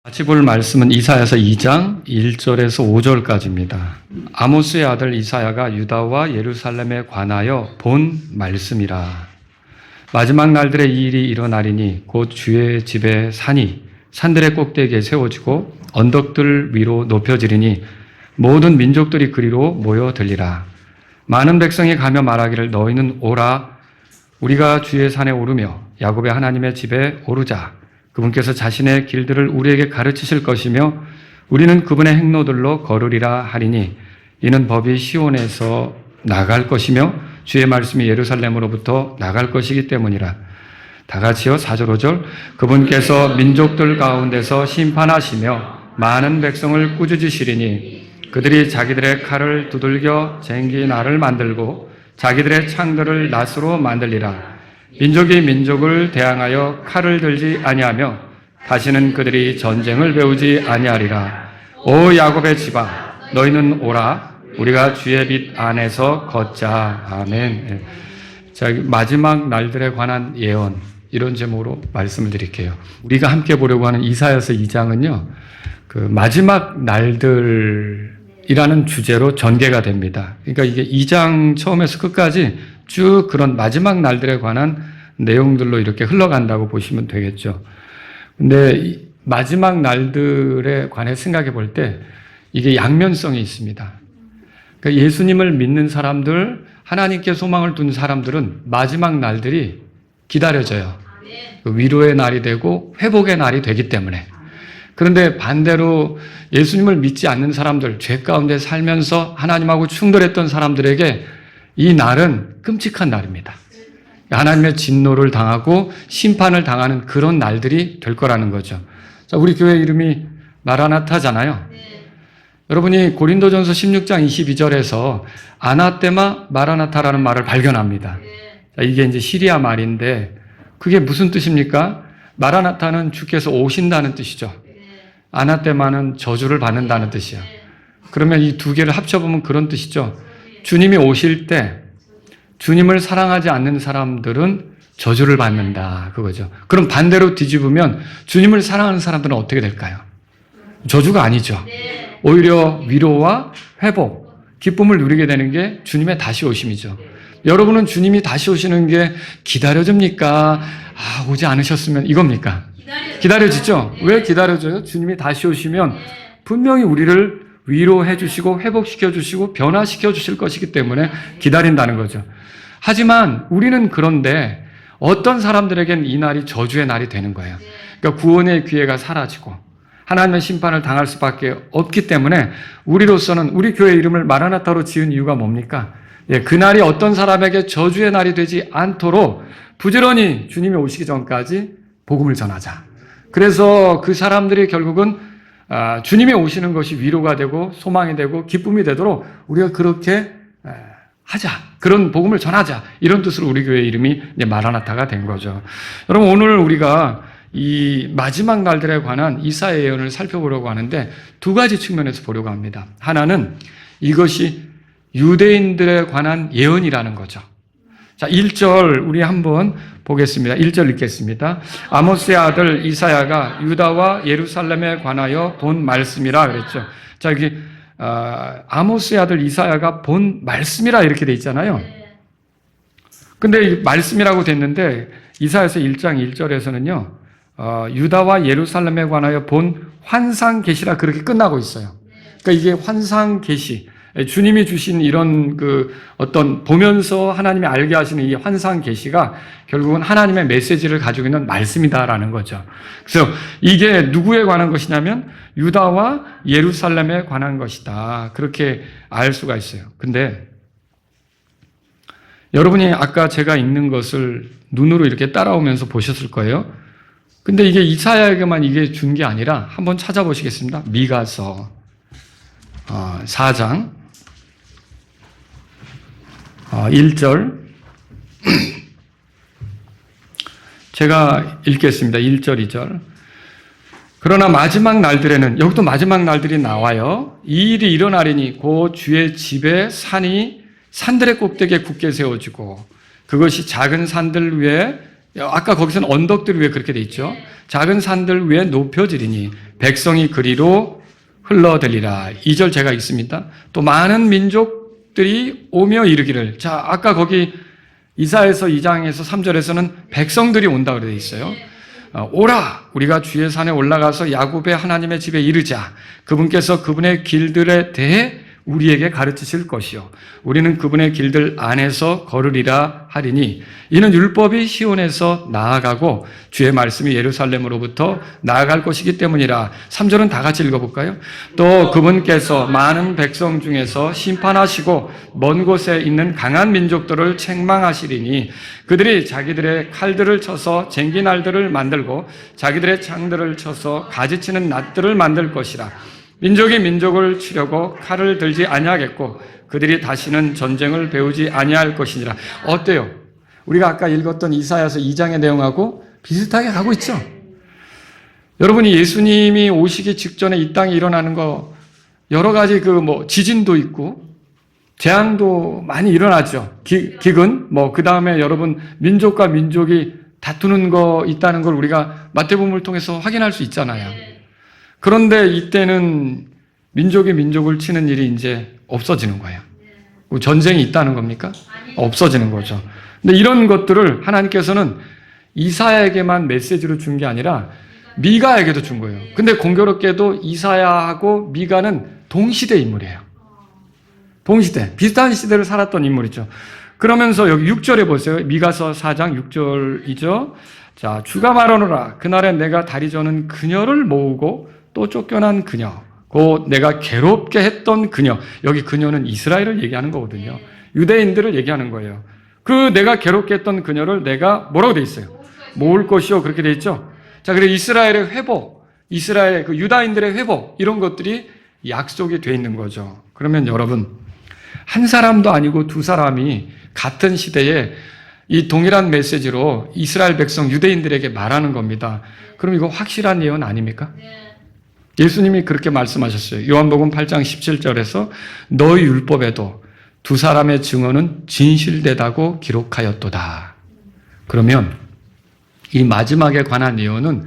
같이 볼 말씀은 이사야서 2장 1절에서 5절까지입니다. 아모스의 아들 이사야가 유다와 예루살렘에 관하여 본 말씀이라. 마지막 날들의 이 일이 일어나리니 곧 주의 집에 산들의 꼭대기에 세워지고 언덕들 위로 높여지리니 모든 민족들이 그리로 모여들리라. 많은 백성이 가며 말하기를 너희는 오라. 우리가 주의 산에 오르며 야곱의 하나님의 집에 오르자. 그분께서 자신의 길들을 우리에게 가르치실 것이며 우리는 그분의 행로들로 걸으리라 하리니 이는 법이 시온에서 나갈 것이며 주의 말씀이 예루살렘으로부터 나갈 것이기 때문이라. 다 같이요. 4절 5절. 그분께서 민족들 가운데서 심판하시며 많은 백성을 꾸짖으시리니 그들이 자기들의 칼을 두들겨 쟁기 날을 만들고 자기들의 창들을 낫으로 만들리라. 민족이 민족을 대항하여 칼을 들지 아니하며 다시는 그들이 전쟁을 배우지 아니하리라. 오 야곱의 집아 너희는 오라. 우리가 주의 빛 안에서 걷자. 아멘. 자, 마지막 날들에 관한 예언, 이런 제목으로 말씀을 드릴게요. 우리가 함께 보려고 하는 이사야서 2장은요 그 마지막 날들이라는 주제로 전개가 됩니다. 그러니까 이게 2장 처음에서 끝까지 쭉 그런 마지막 날들에 관한 내용들로 이렇게 흘러간다고 보시면 되겠죠. 근데 마지막 날들에 관해 생각해 볼 때 이게 양면성이 있습니다. 그러니까 예수님을 믿는 사람들, 하나님께 소망을 둔 사람들은 마지막 날들이 기다려져요. 위로의 날이 되고 회복의 날이 되기 때문에. 그런데 반대로 예수님을 믿지 않는 사람들, 죄 가운데 살면서 하나님하고 충돌했던 사람들에게 이 날은 끔찍한 날입니다. 하나님의 진노를 당하고 심판을 당하는 그런 날들이 될 거라는 거죠. 자, 우리 교회 이름이 마라나타잖아요. 여러분이 고린도전서 16장 22절에서 아나테마 마라나타라는 말을 발견합니다. 자, 이게 이제 시리아 말인데 그게 무슨 뜻입니까? 마라나타는 주께서 오신다는 뜻이죠. 아나테마는 저주를 받는다는 뜻이에요. 그러면 이 두 개를 합쳐보면 그런 뜻이죠. 주님이 오실 때 주님을 사랑하지 않는 사람들은 저주를 받는다, 그거죠. 그럼 반대로 뒤집으면 주님을 사랑하는 사람들은 어떻게 될까요? 저주가 아니죠. 오히려 위로와 회복, 기쁨을 누리게 되는 게 주님의 다시 오심이죠. 여러분은 주님이 다시 오시는 게 기다려집니까? 오지 않으셨으면 이겁니까? 기다려지죠? 왜 기다려져요? 주님이 다시 오시면 분명히 우리를 위로해 주시고 회복시켜 주시고 변화시켜 주실 것이기 때문에 기다린다는 거죠. 하지만 우리는 그런데 어떤 사람들에게는 이 날이 저주의 날이 되는 거예요. 그러니까 구원의 기회가 사라지고 하나님의 심판을 당할 수밖에 없기 때문에 우리로서는 우리 교회 이름을 마라나타로 지은 이유가 뭡니까? 그 날이 어떤 사람에게 저주의 날이 되지 않도록 부지런히 주님이 오시기 전까지 복음을 전하자. 그래서 그 사람들이 결국은 주님이 오시는 것이 위로가 되고 소망이 되고 기쁨이 되도록 우리가 그렇게 하자. 그런 복음을 전하자. 이런 뜻으로 우리 교회 이름이 이제 마라나타가 된 거죠. 여러분 오늘 우리가 이 마지막 날들에 관한 이사야의 예언을 살펴보려고 하는데 두 가지 측면에서 보려고 합니다. 하나는 이것이 유대인들에 관한 예언이라는 거죠. 자, 1절 우리 한번 보겠습니다. 1절 읽겠습니다. 아모스의 아들 이사야가 유다와 예루살렘에 관하여 본 말씀이라 그랬죠. 자, 여기 아모스의 아들 이사야가 본 말씀이라 이렇게 돼 있잖아요. 근데 말씀이라고 됐는데 이사야서 1장 1절에서는요. 유다와 예루살렘에 관하여 본 환상 계시라 그렇게 끝나고 있어요. 그러니까 이게 환상 계시, 주님이 주신 이런 어떤 보면서 하나님이 알게 하시는 이 환상 계시가 결국은 하나님의 메시지를 가지고 있는 말씀이다라는 거죠. 그래서 이게 누구에 관한 것이냐면 유다와 예루살렘에 관한 것이다. 그렇게 알 수가 있어요. 근데 여러분이 아까 제가 읽는 것을 눈으로 이렇게 따라오면서 보셨을 거예요. 근데 이게 이사야에게만 이게 준 게 아니라 한번 찾아보시겠습니다. 미가서 4장 1절 제가 읽겠습니다. 1절 2절 그러나 마지막 날들에는 여기도 마지막 날들이 나와요. 이 일이 일어나리니 곧 주의 집에 산들의 꼭대기에 굳게 세워지고 그것이 작은 산들 위에 아까 거기서는 언덕들이 왜 그렇게 돼 있죠? 작은 산들 위에 높여지리니 백성이 그리로 흘러들리라. 2절 제가 읽습니다. 또 많은 민족들이 오며 이르기를. 자, 아까 거기 이사야서 2장에서 3절에서는 백성들이 온다고 되어 있어요. 오라, 우리가 주의 산에 올라가서 야곱의 하나님의 집에 이르자. 그분께서 그분의 길들에 대해 우리에게 가르치실 것이요 우리는 그분의 길들 안에서 걸으리라 하리니 이는 율법이 시온에서 나아가고 주의 말씀이 예루살렘으로부터 나아갈 것이기 때문이라. 3절은 다 같이 읽어볼까요? 또 그분께서 많은 백성 중에서 심판하시고 먼 곳에 있는 강한 민족들을 책망하시리니 그들이 자기들의 칼들을 쳐서 쟁기날들을 만들고 자기들의 창들을 쳐서 가지치는 낫들을 만들 것이라. 민족이 민족을 치려고 칼을 들지 아니하겠고 그들이 다시는 전쟁을 배우지 아니할 것이니라. 어때요? 우리가 아까 읽었던 이사야서 2장의 내용하고 비슷하게 가고 있죠? 여러분이 예수님이 오시기 직전에 이 땅에 일어나는 거 여러 가지 지진도 있고 재앙도 많이 일어나죠. 기근, 그 다음에 여러분 민족과 민족이 다투는 거 있다는 걸 우리가 마태복음을 통해서 확인할 수 있잖아요. 그런데 이때는 민족이 민족을 치는 일이 이제 없어지는 거예요. 전쟁이 있다는 겁니까? 없어지는 거죠. 근데 이런 것들을 하나님께서는 이사야에게만 메시지로 준 게 아니라 미가에게도 준 거예요. 근데 공교롭게도 이사야하고 미가는 동시대 인물이에요. 동시대. 비슷한 시대를 살았던 인물이죠. 그러면서 여기 6절에 보세요. 미가서 4장 6절이죠. 자, 주가 말하노라. 그날에 내가 다리 저는 그녀를 모으고 또 쫓겨난 그녀, 곧 내가 괴롭게 했던 그녀. 여기 그녀는 이스라엘을 얘기하는 거거든요. 유대인들을 얘기하는 거예요. 그 내가 괴롭게 했던 그녀를 내가 뭐라고 돼 있어요? 모을 것이요. 그렇게 돼 있죠. 자, 그래서 이스라엘의 회복, 이스라엘 유다인들의 회복, 이런 것들이 약속이 돼 있는 거죠. 그러면 여러분, 한 사람도 아니고 두 사람이 같은 시대에 이 동일한 메시지로 이스라엘 백성 유대인들에게 말하는 겁니다. 그럼 이거 확실한 예언 아닙니까? 예수님이 그렇게 말씀하셨어요. 요한복음 8장 17절에서 너희 율법에도 두 사람의 증언은 진실되다고 기록하였도다. 그러면 이 마지막에 관한 예언은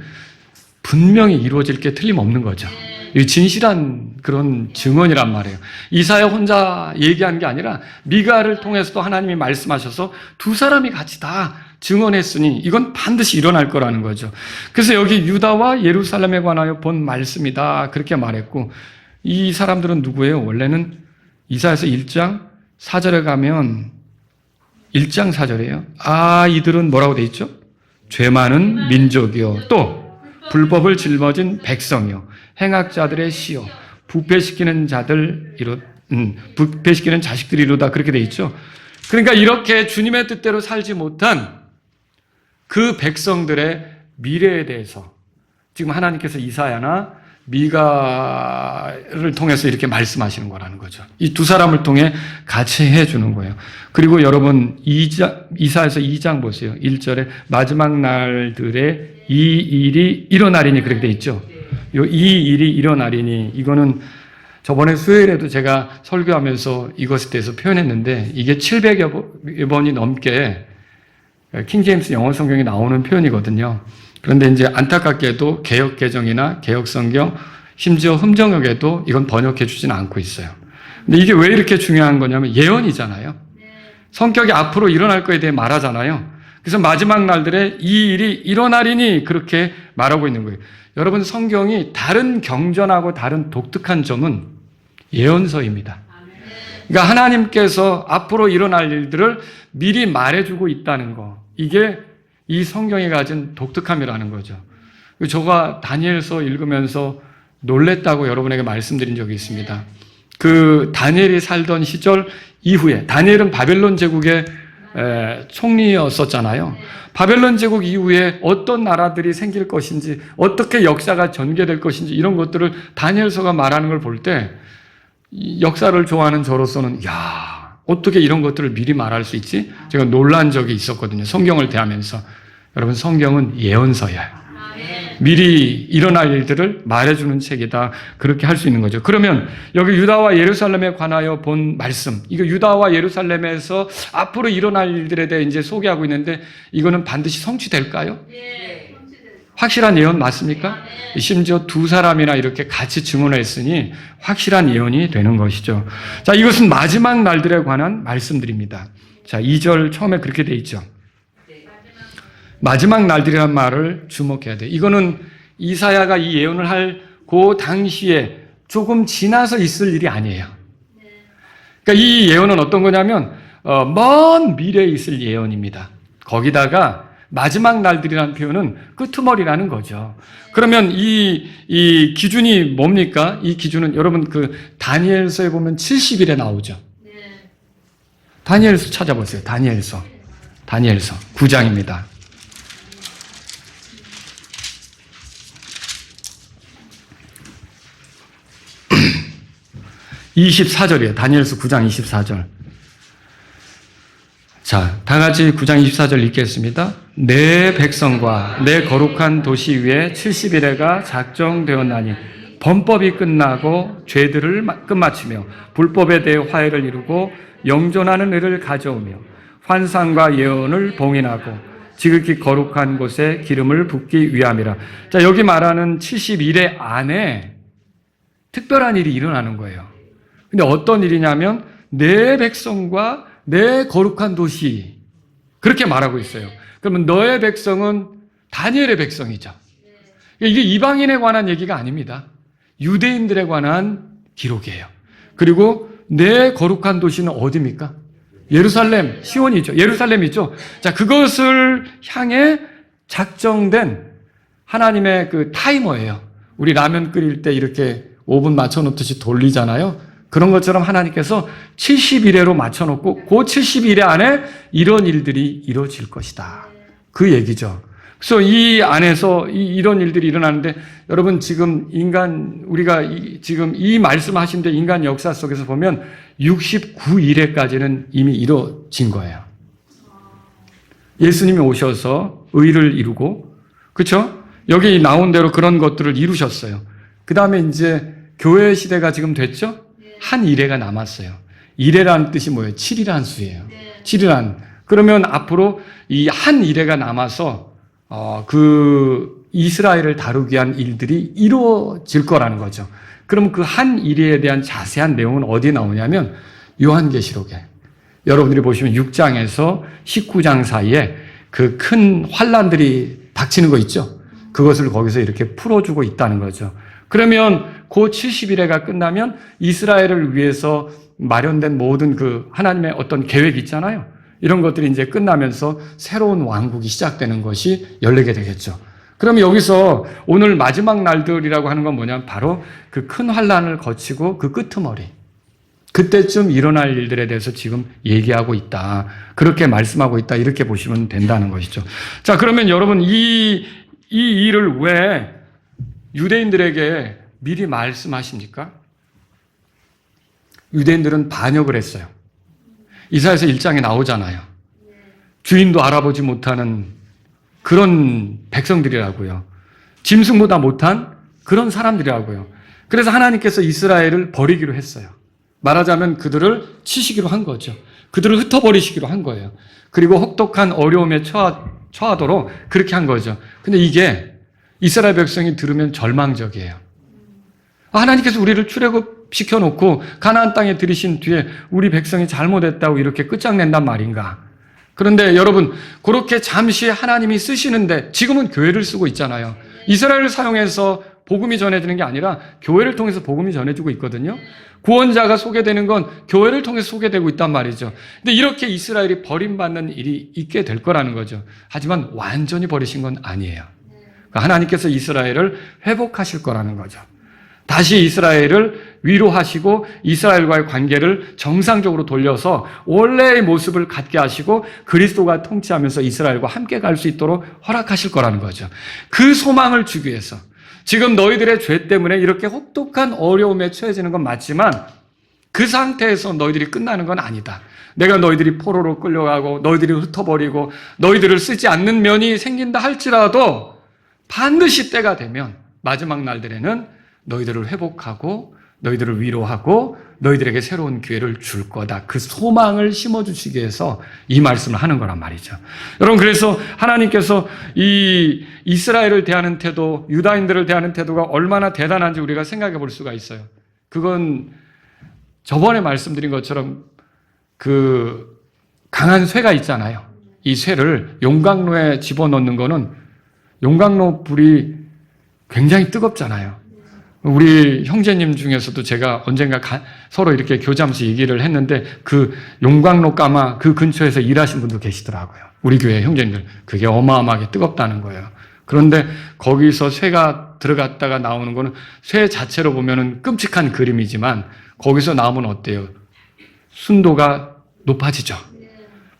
분명히 이루어질 게 틀림없는 거죠. 이 진실한 그런 증언이란 말이에요. 이사야 혼자 얘기한 게 아니라 미가를 통해서도 하나님이 말씀하셔서 두 사람이 같이 다 증언했으니 이건 반드시 일어날 거라는 거죠. 그래서 여기 유다와 예루살렘에 관하여 본 말씀이다 그렇게 말했고, 이 사람들은 누구예요? 원래는 이사야서 1장 4절에 가면 1장 4절이에요. 이들은 뭐라고 돼 있죠? 죄 많은 민족이요, 또 불법을 짊어진 백성이요, 행악자들의 씨요, 부패시키는 부패시키는 자식들이로다 그렇게 돼 있죠. 그러니까 이렇게 주님의 뜻대로 살지 못한 그 백성들의 미래에 대해서 지금 하나님께서 이사야나 미가를 통해서 이렇게 말씀하시는 거라는 거죠. 이 두 사람을 통해 같이 해주는 거예요. 그리고 여러분 이사야서 2장 보세요. 1절에 마지막 날들에 이 일이 일어나리니 그렇게 돼 있죠. 이 일이 일어나리니, 이거는 저번에 수요일에도 제가 설교하면서 이것에 대해서 표현했는데 이게 700여 번이 넘게 킹제임스 영어 성경에 나오는 표현이거든요. 그런데 이제 안타깝게도 개역개정이나 개역성경, 심지어 흠정역에도 이건 번역해 주지는 않고 있어요. 근데 이게 왜 이렇게 중요한 거냐면 예언이잖아요. 성격이 앞으로 일어날 거에 대해 말하잖아요. 그래서 마지막 날들에 이 일이 일어나리니 그렇게 말하고 있는 거예요. 여러분, 성경이 다른 경전하고 다른 독특한 점은 예언서입니다. 그러니까 하나님께서 앞으로 일어날 일들을 미리 말해주고 있다는 거, 이게 이 성경이 가진 독특함이라는 거죠. 제가 다니엘서 읽으면서 놀랬다고 여러분에게 말씀드린 적이 있습니다. 그 다니엘이 살던 시절 이후에, 다니엘은 바벨론 제국의 총리였었잖아요. 바벨론 제국 이후에 어떤 나라들이 생길 것인지, 어떻게 역사가 전개될 것인지, 이런 것들을 다니엘서가 말하는 걸 볼 때 역사를 좋아하는 저로서는 어떻게 이런 것들을 미리 말할 수 있지? 제가 놀란 적이 있었거든요. 성경을 대하면서. 여러분, 성경은 예언서예요. 미리 일어날 일들을 말해주는 책이다. 그렇게 할 수 있는 거죠. 그러면 여기 유다와 예루살렘에 관하여 본 말씀, 이거 유다와 예루살렘에서 앞으로 일어날 일들에 대해 이제 소개하고 있는데 이거는 반드시 성취될까요? 확실한 예언 맞습니까? 심지어 두 사람이나 이렇게 같이 증언했으니 확실한 예언이 되는 것이죠. 자, 이것은 마지막 날들에 관한 말씀들입니다. 자, 2절 처음에 그렇게 돼 있죠. 마지막 날들이라는 말을 주목해야 돼요. 이거는 이사야가 이 예언을 할 그 당시에 조금 지나서 있을 일이 아니에요. 그러니까 이 예언은 어떤 거냐면 먼 미래에 있을 예언입니다. 거기다가 마지막 날들이라는 표현은 끄트머리라는 거죠. 그러면 이 기준이 뭡니까? 이 기준은 여러분 그 다니엘서에 보면 70일에 나오죠. 다니엘서 찾아보세요. 다니엘서 9장입니다. 24절이에요. 다니엘서 9장 24절. 자, 다 같이 9장 24절 읽겠습니다. 내 백성과 내 거룩한 도시 위에 70일에가 작정되었나니 범법이 끝나고 죄들을 끝마치며 불법에 대해 화해를 이루고 영존하는 의를 가져오며 환상과 예언을 봉인하고 지극히 거룩한 곳에 기름을 붓기 위함이라. 자, 여기 말하는 70일의 안에 특별한 일이 일어나는 거예요. 근데 어떤 일이냐면 내 백성과 내 거룩한 도시, 그렇게 말하고 있어요. 그러면 너의 백성은 다니엘의 백성이죠. 이게 이방인에 관한 얘기가 아닙니다. 유대인들에 관한 기록이에요. 그리고 내 거룩한 도시는 어디입니까? 예루살렘, 시온이죠. 예루살렘이죠. 자, 그것을 향해 작정된 하나님의 그 타이머예요. 우리 라면 끓일 때 이렇게 5분 맞춰놓듯이 돌리잖아요. 그런 것처럼 하나님께서 70일에로 맞춰놓고 그 70일 안에 이런 일들이 이루어질 것이다. 그 얘기죠. 그래서 이 안에서 이런 일들이 일어나는데 여러분 지금 우리가 지금 이 말씀하신 데 인간 역사 속에서 보면 69일에까지는 이미 이루어진 거예요. 예수님이 오셔서 의를 이루고, 그렇죠? 여기 나온 대로 그런 것들을 이루셨어요. 그 다음에 이제 교회 시대가 지금 됐죠? 한 이래가 남았어요. 이래라는 뜻이 뭐예요? 7이라는 수예요. 7이라는. 그러면 앞으로 이 한 이래가 남아서 그 이스라엘을 다루기 위한 일들이 이루어질 거라는 거죠. 그럼 그 한 이래에 대한 자세한 내용은 어디에 나오냐면 요한계시록에. 여러분들이 보시면 6장에서 19장 사이에 그 큰 환란들이 닥치는 거 있죠? 그것을 거기서 이렇게 풀어주고 있다는 거죠. 그러면 그 70일에가 끝나면 이스라엘을 위해서 마련된 모든 그 하나님의 어떤 계획이 있잖아요. 이런 것들이 이제 끝나면서 새로운 왕국이 시작되는 것이 열리게 되겠죠. 그러면 여기서 오늘 마지막 날들이라고 하는 건 뭐냐면 바로 그 큰 환란을 거치고 그 끄트머리, 그때쯤 일어날 일들에 대해서 지금 얘기하고 있다. 그렇게 말씀하고 있다. 이렇게 보시면 된다는 것이죠. 자, 그러면 여러분 이 일을 왜 유대인들에게 미리 말씀하십니까? 유대인들은 반역을 했어요. 이사야서 1장에 나오잖아요. 주인도 알아보지 못하는 그런 백성들이라고요. 짐승보다 못한 그런 사람들이라고요. 그래서 하나님께서 이스라엘을 버리기로 했어요. 말하자면 그들을 치시기로 한 거죠. 그들을 흩어버리시기로 한 거예요. 그리고 혹독한 어려움에 처하도록 그렇게 한 거죠. 근데 이게 이스라엘 백성이 들으면 절망적이에요. 하나님께서 우리를 출애굽시켜 놓고 가나안 땅에 들이신 뒤에 우리 백성이 잘못했다고 이렇게 끝장낸단 말인가? 그런데 여러분, 그렇게 잠시 하나님이 쓰시는데 지금은 교회를 쓰고 있잖아요. 이스라엘을 사용해서 복음이 전해지는 게 아니라 교회를 통해서 복음이 전해지고 있거든요. 구원자가 소개되는 건 교회를 통해서 소개되고 있단 말이죠. 근데 이렇게 이스라엘이 버림받는 일이 있게 될 거라는 거죠. 하지만 완전히 버리신 건 아니에요. 하나님께서 이스라엘을 회복하실 거라는 거죠. 다시 이스라엘을 위로하시고 이스라엘과의 관계를 정상적으로 돌려서 원래의 모습을 갖게 하시고 그리스도가 통치하면서 이스라엘과 함께 갈 수 있도록 허락하실 거라는 거죠. 그 소망을 주기 위해서 지금 너희들의 죄 때문에 이렇게 혹독한 어려움에 처해지는 건 맞지만 그 상태에서 너희들이 끝나는 건 아니다. 내가 너희들이 포로로 끌려가고 너희들이 흩어버리고 너희들을 쓰지 않는 면이 생긴다 할지라도 반드시 때가 되면 마지막 날들에는 너희들을 회복하고 너희들을 위로하고 너희들에게 새로운 기회를 줄 거다. 그 소망을 심어주시기 위해서 이 말씀을 하는 거란 말이죠. 여러분, 그래서 하나님께서 이 이스라엘을 대하는 태도, 유다인들을 대하는 태도가 얼마나 대단한지 우리가 생각해 볼 수가 있어요. 그건 저번에 말씀드린 것처럼 그 강한 쇠가 있잖아요. 이 쇠를 용광로에 집어넣는 거는 용광로 불이 굉장히 뜨겁잖아요. 우리 형제님 중에서도 제가 언젠가 서로 이렇게 교제하면서 얘기를 했는데 그 용광로 가마 그 근처에서 일하신 분도 계시더라고요. 우리 교회 형제님들. 그게 어마어마하게 뜨겁다는 거예요. 그런데 거기서 쇠가 들어갔다가 나오는 거는 쇠 자체로 보면은 끔찍한 그림이지만 거기서 나오면 어때요? 순도가 높아지죠.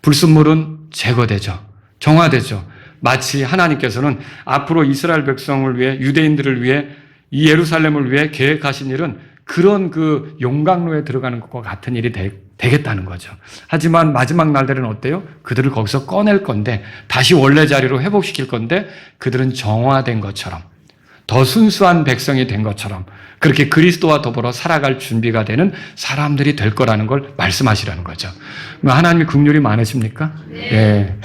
불순물은 제거되죠. 정화되죠. 마치 하나님께서는 앞으로 이스라엘 백성을 위해, 유대인들을 위해, 이 예루살렘을 위해 계획하신 일은 그런 그 용광로에 들어가는 것과 같은 일이 되겠다는 거죠. 하지만 마지막 날들은 어때요? 그들을 거기서 꺼낼 건데, 다시 원래 자리로 회복시킬 건데, 그들은 정화된 것처럼, 더 순수한 백성이 된 것처럼, 그렇게 그리스도와 더불어 살아갈 준비가 되는 사람들이 될 거라는 걸 말씀하시라는 거죠. 하나님이 긍휼이 많으십니까? 네.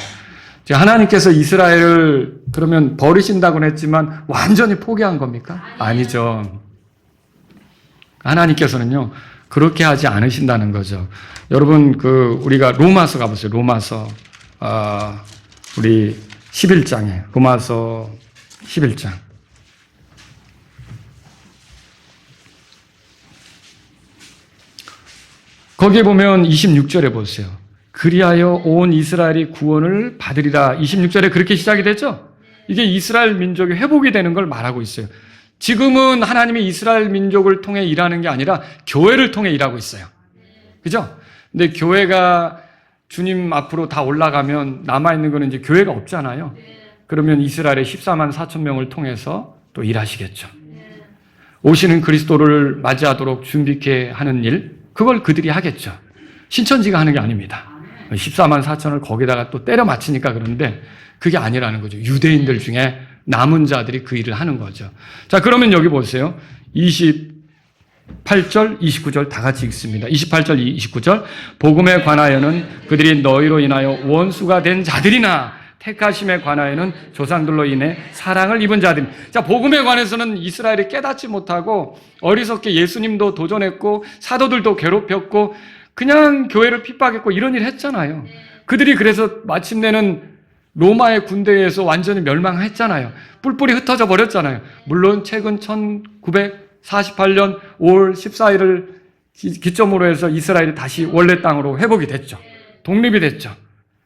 하나님께서 이스라엘을 그러면 버리신다고는 했지만 완전히 포기한 겁니까? 아니죠. 하나님께서는요, 그렇게 하지 않으신다는 거죠. 여러분, 우리가 로마서 가보세요. 로마서, 우리 11장에, 로마서 11장. 거기에 보면 26절에 보세요. 그리하여 온 이스라엘이 구원을 받으리라. 26절에 그렇게 시작이 되죠? 이게 이스라엘 민족이 회복이 되는 걸 말하고 있어요. 지금은 하나님이 이스라엘 민족을 통해 일하는 게 아니라 교회를 통해 일하고 있어요. 그죠? 근데 교회가 주님 앞으로 다 올라가면 남아있는 거는 이제 교회가 없잖아요. 그러면 이스라엘의 14만 4천 명을 통해서 또 일하시겠죠. 오시는 그리스도를 맞이하도록 준비케 하는 일, 그걸 그들이 하겠죠. 신천지가 하는 게 아닙니다. 14만 4천을 거기다가 또 때려 맞히니까 그런데 그게 아니라는 거죠. 유대인들 중에 남은 자들이 그 일을 하는 거죠. 자, 그러면 여기 보세요. 28절, 29절 다 같이 읽습니다. 28절, 29절. 복음에 관하여는 그들이 너희로 인하여 원수가 된 자들이나 택하심에 관하여는 조상들로 인해 사랑을 입은 자들. 자, 복음에 관해서는 이스라엘이 깨닫지 못하고 어리석게 예수님도 도전했고 사도들도 괴롭혔고 그냥 교회를 핍박했고 이런 일 했잖아요. 그들이 그래서 마침내는 로마의 군대에서 완전히 멸망했잖아요. 뿔뿔이 흩어져 버렸잖아요. 물론 최근 1948년 5월 14일을 기점으로 해서 이스라엘이 다시 원래 땅으로 회복이 됐죠. 독립이 됐죠.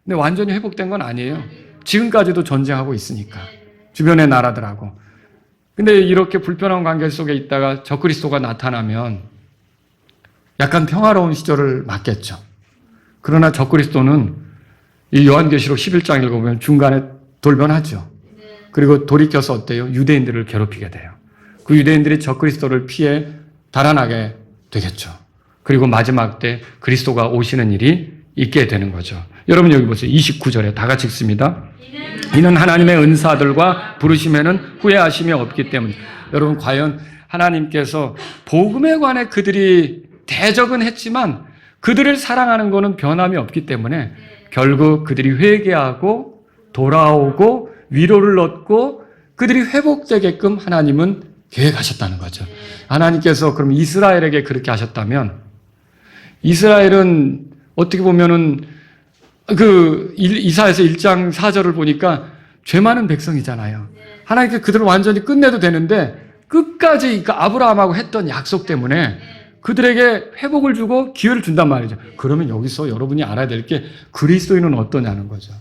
근데 완전히 회복된 건 아니에요. 지금까지도 전쟁하고 있으니까. 주변의 나라들하고. 근데 이렇게 불편한 관계 속에 있다가 적그리스도가 나타나면 약간 평화로운 시절을 맞겠죠. 그러나 적그리스도는 이 요한계시록 11장 읽어보면 중간에 돌변하죠. 그리고 돌이켜서 어때요? 유대인들을 괴롭히게 돼요. 그 유대인들이 적그리스도를 피해 달아나게 되겠죠. 그리고 마지막 때 그리스도가 오시는 일이 있게 되는 거죠. 여러분 여기 보세요. 29절에 다 같이 읽습니다. 이는 하나님의 은사들과 부르심에는 후회하심이 없기 때문에. 여러분 과연 하나님께서 복음에 관해 그들이 대적은 했지만 그들을 사랑하는 것은 변함이 없기 때문에 결국 그들이 회개하고 돌아오고 위로를 얻고 그들이 회복되게끔 하나님은 계획하셨다는 거죠. 하나님께서 그럼 이스라엘에게 그렇게 하셨다면 이스라엘은 어떻게 보면은 이사야서 1장 4절을 보니까 죄 많은 백성이잖아요. 하나님께 그들을 완전히 끝내도 되는데 끝까지 아브라함하고 했던 약속 때문에 그들에게 회복을 주고 기회를 준단 말이죠. 그러면 여기서 여러분이 알아야 될 게 그리스도인은 어떠냐는 거죠.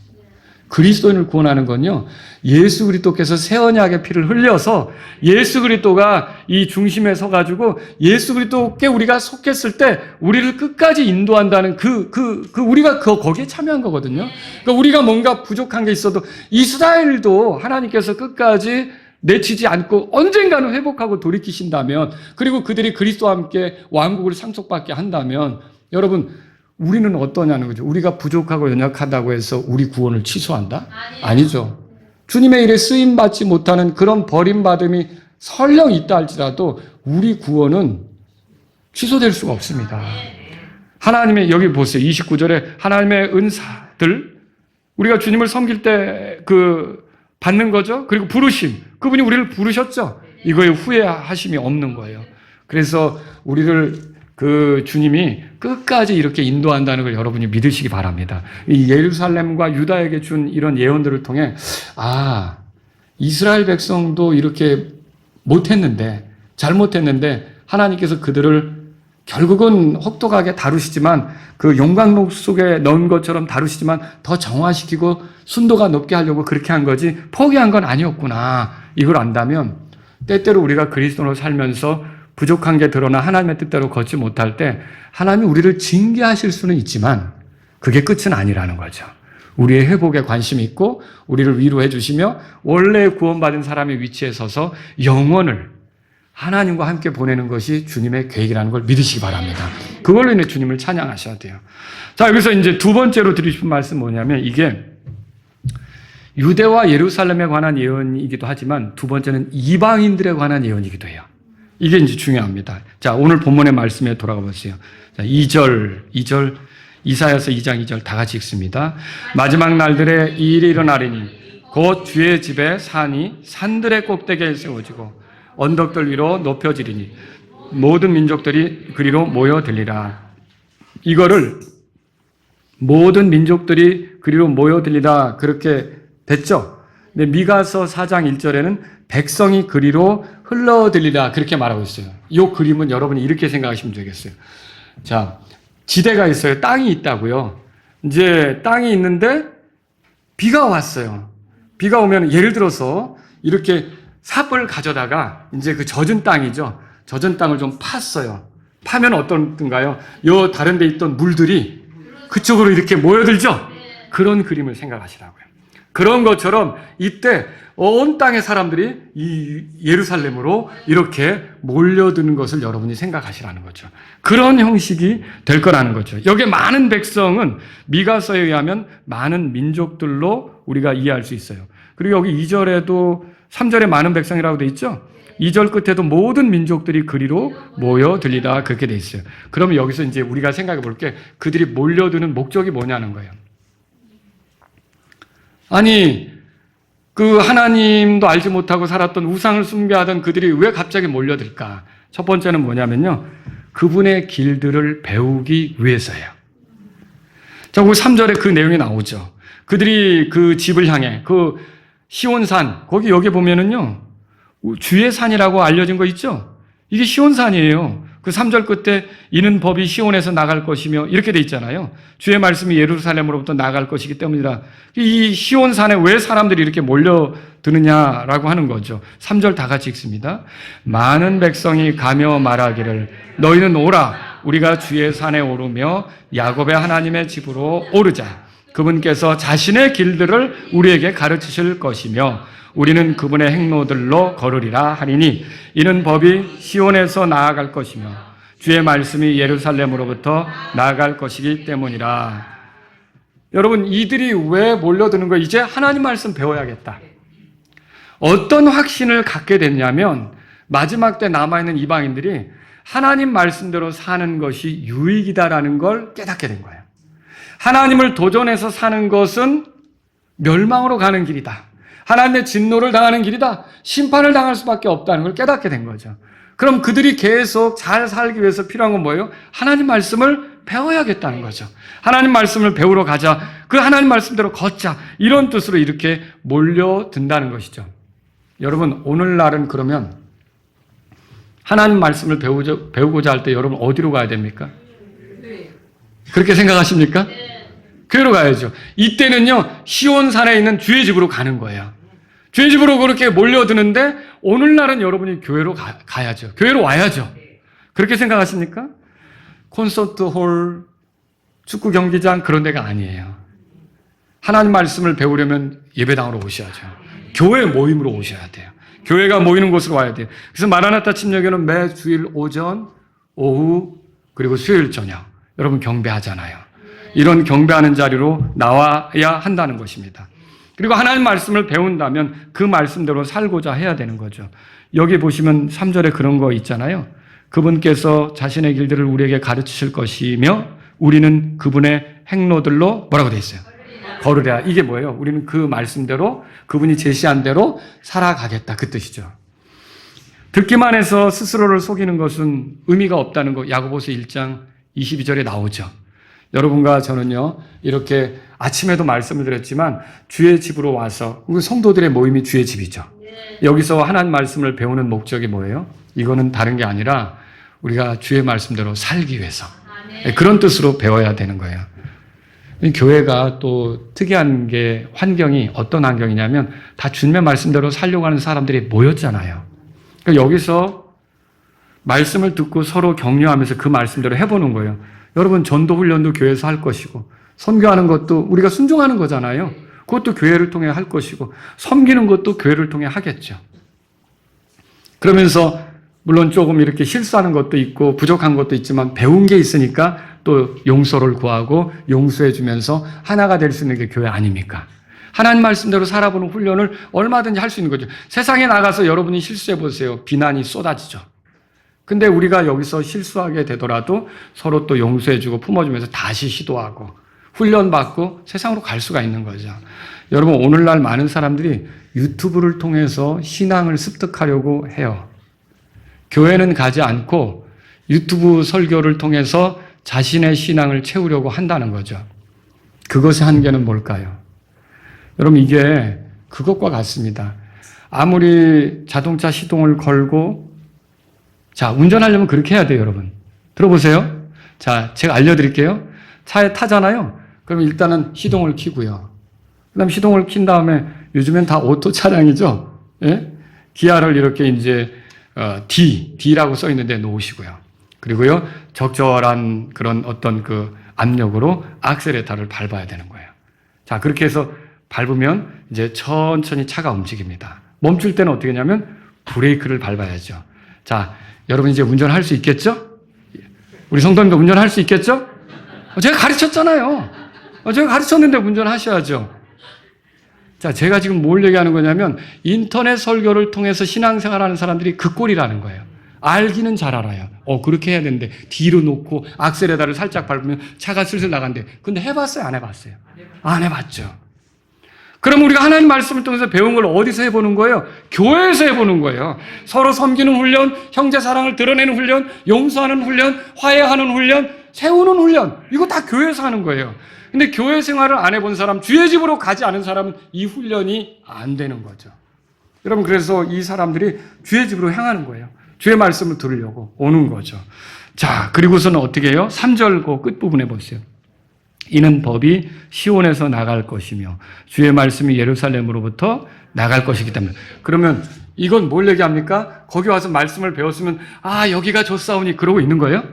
그리스도인을 구원하는 건요, 예수 그리스도께서 새 언약의 피를 흘려서 예수 그리스도가 이 중심에 서가지고 예수 그리스도께 우리가 속했을 때 우리를 끝까지 인도한다는 우리가 거기에 참여한 거거든요. 그러니까 우리가 뭔가 부족한 게 있어도 이스라엘도 하나님께서 끝까지 내치지 않고 언젠가는 회복하고 돌이키신다면, 그리고 그들이 그리스도와 함께 왕국을 상속받게 한다면, 여러분 우리는 어떠냐는 거죠. 우리가 부족하고 연약하다고 해서 우리 구원을 취소한다? 아니죠. 주님의 일에 쓰임받지 못하는 그런 버림받음이 설령 있다 할지라도 우리 구원은 취소될 수가 없습니다. 하나님의, 여기 보세요. 29절에 하나님의 은사들, 우리가 주님을 섬길 때 받는 거죠. 그리고 부르심, 그분이 우리를 부르셨죠. 이거에 후회하심이 없는 거예요. 그래서 우리를 주님이 끝까지 이렇게 인도한다는 걸 여러분이 믿으시기 바랍니다. 이 예루살렘과 유다에게 준 이런 예언들을 통해, 이스라엘 백성도 이렇게 못했는데, 잘못했는데 하나님께서 그들을 결국은 혹독하게 다루시지만, 그 용광로 속에 넣은 것처럼 다루시지만 더 정화시키고 순도가 높게 하려고 그렇게 한 거지 포기한 건 아니었구나. 이걸 안다면 때때로 우리가 그리스도로 살면서 부족한 게 드러나 하나님의 뜻대로 걷지 못할 때 하나님이 우리를 징계하실 수는 있지만 그게 끝은 아니라는 거죠. 우리의 회복에 관심이 있고 우리를 위로해 주시며 원래 구원받은 사람의 위치에 서서 영원을 하나님과 함께 보내는 것이 주님의 계획이라는 걸 믿으시기 바랍니다. 그걸로 인해 주님을 찬양하셔야 돼요. 자, 여기서 이제 두 번째로 드리고 싶은 말씀 뭐냐면, 이게 유대와 예루살렘에 관한 예언이기도 하지만 두 번째는 이방인들에 관한 예언이기도 해요. 이게 이제 중요합니다. 자, 오늘 본문의 말씀에 돌아가 보세요. 자, 2절, 이사야서 2장 2절 다 같이 읽습니다. 마지막 날들에 이 일이 일어나리니 곧 주의 집에 산이 산들의 꼭대기에 세워지고 언덕들 위로 높여지리니 모든 민족들이 그리로 모여들리라. 이거를 모든 민족들이 그리로 모여들리라 그렇게 됐죠. 근데 미가서 4장 1절에는 백성이 그리로 흘러들리라 그렇게 말하고 있어요. 이 그림은 여러분이 이렇게 생각하시면 되겠어요. 자, 지대가 있어요. 땅이 있다고요. 이제 땅이 있는데 비가 왔어요. 비가 오면 예를 들어서 이렇게 삽을 가져다가 이제 그 젖은 땅이죠. 젖은 땅을 좀 팠어요. 파면 어떤가요? 요 다른 데 있던 물들이 그쪽으로 이렇게 모여들죠? 그런 그림을 생각하시라고요. 그런 것처럼 이때 온 땅의 사람들이 이 예루살렘으로 이렇게 몰려드는 것을 여러분이 생각하시라는 거죠. 그런 형식이 될 거라는 거죠. 여기에 많은 백성은 미가서에 의하면 많은 민족들로 우리가 이해할 수 있어요. 그리고 여기 2절에도 3절에 많은 백성이라고 돼 있죠? 2절 끝에도 모든 민족들이 그리로 모여들리라 그렇게 돼 있어요. 그러면 여기서 이제 우리가 생각해 볼게, 그들이 몰려드는 목적이 뭐냐는 거예요. 아니, 하나님도 알지 못하고 살았던 우상을 숭배하던 그들이 왜 갑자기 몰려들까? 첫 번째는 뭐냐면요, 그분의 길들을 배우기 위해서예요. 자, 3절에 그 내용이 나오죠. 그들이 그 집을 향해 시온산, 여기 보면은요, 주의 산이라고 알려진 거 있죠? 이게 시온산이에요. 그 3절 끝에 이는 법이 시온에서 나갈 것이며 이렇게 돼 있잖아요. 주의 말씀이 예루살렘으로부터 나갈 것이기 때문이라. 이 시온산에 왜 사람들이 이렇게 몰려드느냐라고 하는 거죠. 3절 다 같이 읽습니다. 많은 백성이 가며 말하기를 너희는 오라, 우리가 주의 산에 오르며 야곱의 하나님의 집으로 오르자. 그분께서 자신의 길들을 우리에게 가르치실 것이며 우리는 그분의 행로들로 걸으리라 하리니 이는 법이 시온에서 나아갈 것이며 주의 말씀이 예루살렘으로부터 나아갈 것이기 때문이라. 여러분, 이들이 왜 몰려드는 거예요? 이제 하나님 말씀 배워야겠다. 어떤 확신을 갖게 됐냐면 마지막 때 남아있는 이방인들이 하나님 말씀대로 사는 것이 유익이다라는 걸 깨닫게 된 거예요. 하나님을 도전해서 사는 것은 멸망으로 가는 길이다. 하나님의 진노를 당하는 길이다. 심판을 당할 수밖에 없다는 걸 깨닫게 된 거죠. 그럼 그들이 계속 잘 살기 위해서 필요한 건 뭐예요? 하나님 말씀을 배워야겠다는 거죠. 하나님 말씀을 배우러 가자. 그 하나님 말씀대로 걷자. 이런 뜻으로 이렇게 몰려든다는 것이죠. 여러분, 오늘날은 그러면 하나님 말씀을 배우고자 할 때 여러분 어디로 가야 됩니까? 그렇게 생각하십니까? 교회로 가야죠. 이때는요, 시온산에 있는 주의 집으로 가는 거예요. 주의 집으로 그렇게 몰려드는데 오늘날은 여러분이 교회로 가야죠. 교회로 와야죠. 그렇게 생각하십니까? 콘서트홀, 축구 경기장 그런 데가 아니에요. 하나님 말씀을 배우려면 예배당으로 오셔야죠. 교회 모임으로 오셔야 돼요. 교회가 모이는 곳으로 와야 돼요. 그래서 마라나타 침례교는 매 주일 오전, 오후, 그리고 수요일 저녁 여러분 경배하잖아요. 이런 경배하는 자리로 나와야 한다는 것입니다. 그리고 하나님 말씀을 배운다면 그 말씀대로 살고자 해야 되는 거죠. 여기 보시면 3절에 그런 거 있잖아요. 그분께서 자신의 길들을 우리에게 가르치실 것이며 우리는 그분의 행로들로 뭐라고 돼 있어요? 걸으랴. 이게 뭐예요? 우리는 그 말씀대로 그분이 제시한 대로 살아가겠다. 그 뜻이죠. 듣기만 해서 스스로를 속이는 것은 의미가 없다는 거 야고보서 1장 22절에 나오죠. 여러분과 저는요, 이렇게 아침에도 말씀을 드렸지만 주의 집으로 와서, 우리 성도들의 모임이 주의 집이죠. 여기서 하나님 말씀을 배우는 목적이 뭐예요? 이거는 다른 게 아니라 우리가 주의 말씀대로 살기 위해서 그런 뜻으로 배워야 되는 거예요. 교회가 또 특이한 게 환경이 어떤 환경이냐면 다 주님의 말씀대로 살려고 하는 사람들이 모였잖아요. 그러니까 여기서 말씀을 듣고 서로 격려하면서 그 말씀대로 해보는 거예요. 여러분 전도 훈련도 교회에서 할 것이고 선교하는 것도 우리가 순종하는 거잖아요. 그것도 교회를 통해 할 것이고 섬기는 것도 교회를 통해 하겠죠. 그러면서 물론 조금 이렇게 실수하는 것도 있고 부족한 것도 있지만 배운 게 있으니까 또 용서를 구하고 용서해 주면서 하나가 될 수 있는 게 교회 아닙니까? 하나님 말씀대로 살아보는 훈련을 얼마든지 할 수 있는 거죠. 세상에 나가서 여러분이 실수해 보세요. 비난이 쏟아지죠. 근데 우리가 여기서 실수하게 되더라도 서로 또 용서해 주고 품어주면서 다시 시도하고 훈련받고 세상으로 갈 수가 있는 거죠. 여러분 오늘날 많은 사람들이 유튜브를 통해서 신앙을 습득하려고 해요. 교회는 가지 않고 유튜브 설교를 통해서 자신의 신앙을 채우려고 한다는 거죠. 그것의 한계는 뭘까요? 여러분 이게 그것과 같습니다. 아무리 자동차 시동을 걸고 자 운전하려면 그렇게 해야 돼요. 여러분 들어보세요. 자 제가 알려드릴게요. 차에 타잖아요. 그럼 일단은 시동을 켜고요. 그 다음 시동을 킨 다음에 요즘엔 다 오토 차량이죠. 예? 기아를 이렇게 이제 D라고 써 있는데 놓으시고요. 그리고요, 적절한 그런 어떤 그 압력으로 악셀레터를 밟아야 되는 거예요. 자, 그렇게 해서 밟으면 이제 천천히 차가 움직입니다. 멈출 때는 어떻게 하냐면 브레이크를 밟아야죠. 자, 여러분 이제 운전할 수 있겠죠? 우리 성도님도 운전할 수 있겠죠? 제가 가르쳤잖아요. 제가 가르쳤는데 운전하셔야죠. 자, 제가 지금 뭘 얘기하는 거냐면 인터넷 설교를 통해서 신앙생활하는 사람들이 그 꼴이라는 거예요. 알기는 잘 알아요. 그렇게 해야 되는데 뒤로 놓고 악셀에다를 살짝 밟으면 차가 슬슬 나간대. 근데 해봤어요? 안 해봤어요? 안 해봤죠. 그럼 우리가 하나님 말씀을 통해서 배운 걸 어디서 해보는 거예요? 교회에서 해보는 거예요. 서로 섬기는 훈련, 형제 사랑을 드러내는 훈련, 용서하는 훈련, 화해하는 훈련, 세우는 훈련. 이거 다 교회에서 하는 거예요. 근데 교회 생활을 안 해본 사람, 주의 집으로 가지 않은 사람은 이 훈련이 안 되는 거죠. 여러분, 그래서 이 사람들이 주의 집으로 향하는 거예요. 주의 말씀을 들으려고 오는 거죠. 자, 그리고서는 어떻게 해요? 3절 그 끝부분에 보세요. 이는 법이 시온에서 나갈 것이며 주의 말씀이 예루살렘으로부터 나갈 것이기 때문에. 그러면 이건 뭘 얘기합니까? 거기 와서 말씀을 배웠으면 여기가 좋사오니 그러고 있는 거예요?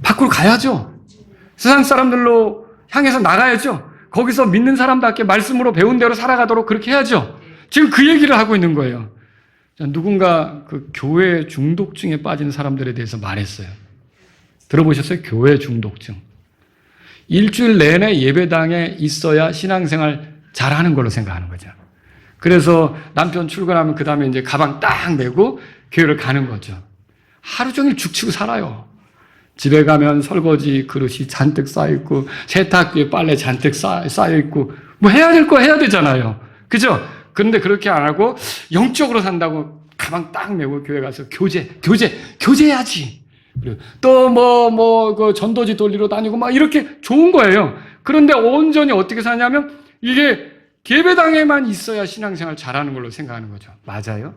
밖으로 가야죠. 세상 사람들로 향해서 나가야죠. 거기서 믿는 사람답게 말씀으로 배운 대로 살아가도록 그렇게 해야죠. 지금 그 얘기를 하고 있는 거예요. 누군가 그 교회 중독증에 빠진 사람들에 대해서 말했어요. 들어보셨어요? 교회 중독증. 일주일 내내 예배당에 있어야 신앙생활 잘하는 걸로 생각하는 거죠. 그래서 남편 출근하면 그 다음에 이제 가방 딱 메고 교회를 가는 거죠. 하루 종일 죽치고 살아요. 집에 가면 설거지 그릇이 잔뜩 쌓여있고 세탁기에 빨래 잔뜩 쌓여있고 뭐 해야 될 거 해야 되잖아요. 그죠? 그런데 그렇게 안 하고 영적으로 산다고 가방 딱 메고 교회 가서 교제해야지. 그리고 또 그 전도지 돌리러 다니고 막 이렇게 좋은 거예요. 그런데 온전히 어떻게 사냐면 이게 예배당에만 있어야 신앙생활 잘하는 걸로 생각하는 거죠. 맞아요?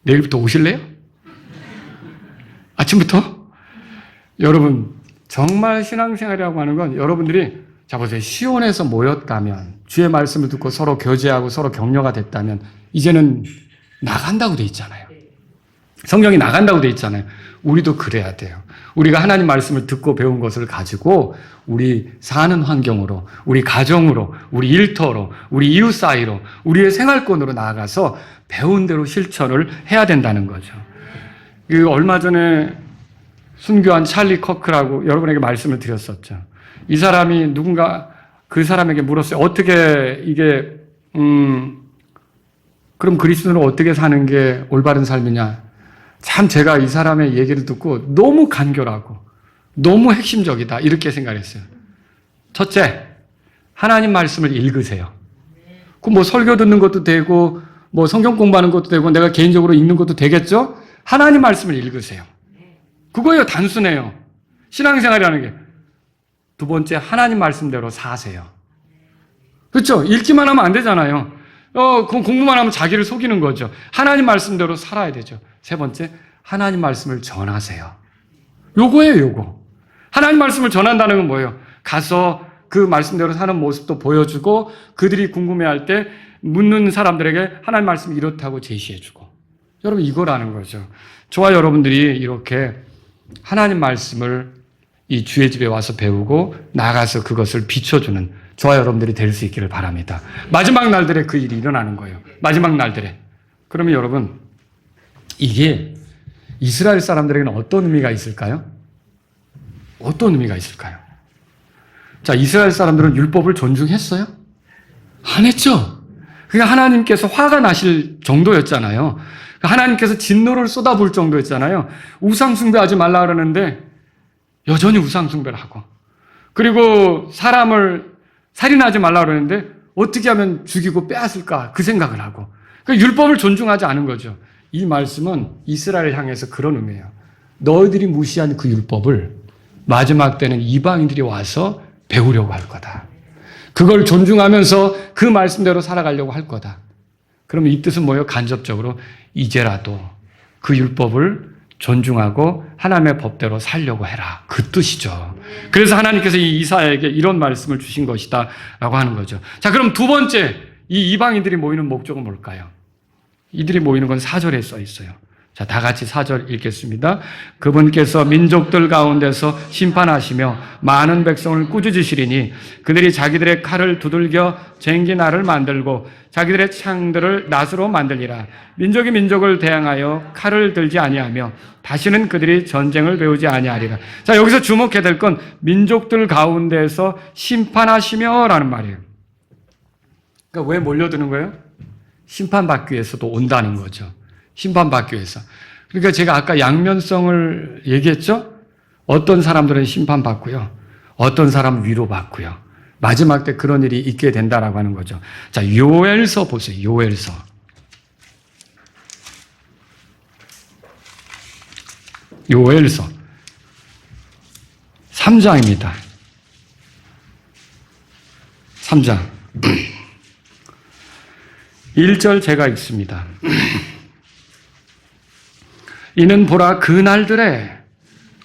내일부터 오실래요? 아침부터? 여러분, 정말 신앙생활이라고 하는 건 여러분들이 자 보세요. 시온에서 모였다면 주의 말씀을 듣고 서로 교제하고 서로 격려가 됐다면 이제는 나간다고 돼 있잖아요. 성경이 나간다고 돼 있잖아요. 우리도 그래야 돼요. 우리가 하나님 말씀을 듣고 배운 것을 가지고 우리 사는 환경으로, 우리 가정으로, 우리 일터로, 우리 이웃 사이로, 우리의 생활권으로 나아가서 배운 대로 실천을 해야 된다는 거죠. 얼마 전에 순교한 찰리 커크라고 여러분에게 말씀을 드렸었죠. 이 사람이 누군가 그 사람에게 물었어요. 어떻게 이게 그럼 그리스도는 어떻게 사는 게 올바른 삶이냐? 참 제가 이 사람의 얘기를 듣고 너무 간결하고 너무 핵심적이다 이렇게 생각했어요. 첫째, 하나님 말씀을 읽으세요. 그 뭐 설교 듣는 것도 되고 뭐 성경 공부하는 것도 되고 내가 개인적으로 읽는 것도 되겠죠? 하나님 말씀을 읽으세요. 그거예요. 단순해요. 신앙생활이라는 게. 두 번째, 하나님 말씀대로 사세요. 그렇죠? 읽기만 하면 안 되잖아요. 공부만 하면 자기를 속이는 거죠. 하나님 말씀대로 살아야 되죠. 세 번째, 하나님 말씀을 전하세요. 요거예요, 요거. 하나님 말씀을 전한다는 건 뭐예요? 가서 그 말씀대로 사는 모습도 보여주고 그들이 궁금해할 때 묻는 사람들에게 하나님 말씀이 이렇다고 제시해주고. 여러분, 이거라는 거죠. 저와 여러분들이 이렇게 하나님 말씀을 이 주의 집에 와서 배우고 나가서 그것을 비춰주는 저와 여러분들이 될 수 있기를 바랍니다. 마지막 날들에 그 일이 일어나는 거예요. 마지막 날들에. 그러면 여러분, 이게 이스라엘 사람들에게는 어떤 의미가 있을까요? 어떤 의미가 있을까요? 자, 이스라엘 사람들은 율법을 존중했어요? 안 했죠? 그러니까 하나님께서 화가 나실 정도였잖아요. 하나님께서 진노를 쏟아부을 정도였잖아요. 우상숭배하지 말라 그러는데 여전히 우상숭배를 하고, 그리고 사람을 살인하지 말라 그러는데 어떻게 하면 죽이고 빼앗을까 그 생각을 하고, 그러니까 율법을 존중하지 않은 거죠. 이 말씀은 이스라엘을 향해서 그런 의미예요. 너희들이 무시한 그 율법을 마지막 때는 이방인들이 와서 배우려고 할 거다. 그걸 존중하면서 그 말씀대로 살아가려고 할 거다. 그럼 이 뜻은 뭐예요? 간접적으로 이제라도 그 율법을 존중하고 하나님의 법대로 살려고 해라. 그 뜻이죠. 그래서 하나님께서 이 이사야에게 이런 말씀을 주신 것이다 라고 하는 거죠. 자, 그럼 두 번째, 이 이방인들이 모이는 목적은 뭘까요? 이들이 모이는 건 4절에 써 있어요. 자, 다 같이 4절 읽겠습니다. 그분께서 민족들 가운데서 심판하시며 많은 백성을 꾸짖으시리니 그들이 자기들의 칼을 두들겨 쟁기날을 만들고 자기들의 창들을 낫으로 만들리라. 민족이 민족을 대항하여 칼을 들지 아니하며 다시는 그들이 전쟁을 배우지 아니하리라. 자, 여기서 주목해야 될 건 민족들 가운데서 심판하시며 라는 말이에요. 그러니까 왜 몰려드는 거예요? 심판받기 위해서도 온다는 거죠. 심판받기 위해서. 그러니까 제가 아까 양면성을 얘기했죠? 어떤 사람들은 심판받고요. 어떤 사람은 위로받고요. 마지막 때 그런 일이 있게 된다라고 하는 거죠. 자, 요엘서 보세요. 요엘서. 요엘서 3장입니다. 3장 1절 제가 읽습니다. 이는 보라 그 날들에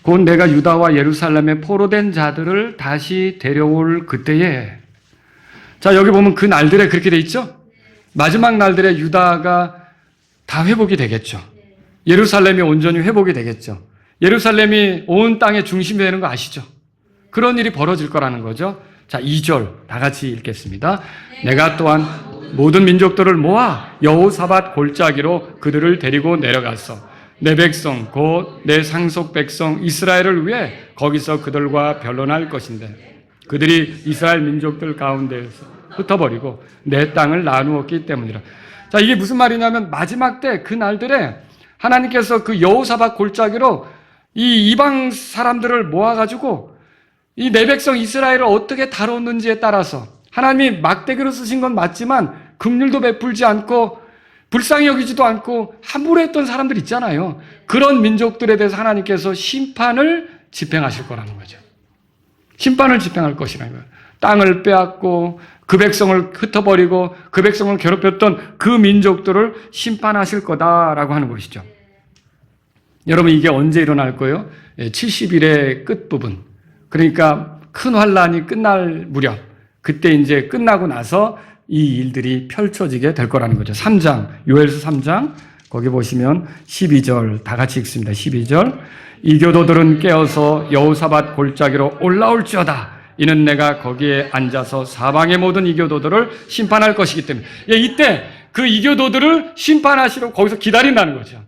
곧 내가 유다와 예루살렘에 포로된 자들을 다시 데려올 그때에. 자, 여기 보면 그 날들에 그렇게 돼 있죠? 마지막 날들에 유다가 다 회복이 되겠죠. 예루살렘이 온전히 회복이 되겠죠. 예루살렘이 온 땅의 중심이 되는 거 아시죠? 그런 일이 벌어질 거라는 거죠. 자, 2절 다 같이 읽겠습니다. 내가 또한 모든 민족들을 모아 여호사밧 골짜기로 그들을 데리고 내려갔어. 내 백성 곧 내 상속 백성 이스라엘을 위해 거기서 그들과 변론할 것인데 그들이 이스라엘 민족들 가운데에서 흩어버리고 내 땅을 나누었기 때문이라. 자, 이게 무슨 말이냐면 마지막 때 그 날들에 하나님께서 그 여호사밧 골짜기로 이 이방 사람들을 모아가지고 이 내 백성 이스라엘을 어떻게 다뤘는지에 따라서 하나님이 막대기로 쓰신 건 맞지만 긍휼도 베풀지 않고 불쌍히 여기지도 않고 함부로 했던 사람들 있잖아요. 그런 민족들에 대해서 하나님께서 심판을 집행하실 거라는 거죠. 심판을 집행할 것이라는 거예요. 땅을 빼앗고 그 백성을 흩어버리고 그 백성을 괴롭혔던 그 민족들을 심판하실 거다라고 하는 것이죠. 여러분, 이게 언제 일어날 거예요? 70일의 끝부분. 그러니까 큰 환란이 끝날 무렵, 그때 이제 끝나고 나서 이 일들이 펼쳐지게 될 거라는 거죠. 3장, 요엘서 3장, 거기 보시면 12절 다 같이 읽습니다. 12절. 이교도들은 깨어서 여호사밧 골짜기로 올라올지어다. 이는 내가 거기에 앉아서 사방의 모든 이교도들을 심판할 것이기 때문에. 이때 그 이교도들을 심판하시러 거기서 기다린다는 거죠.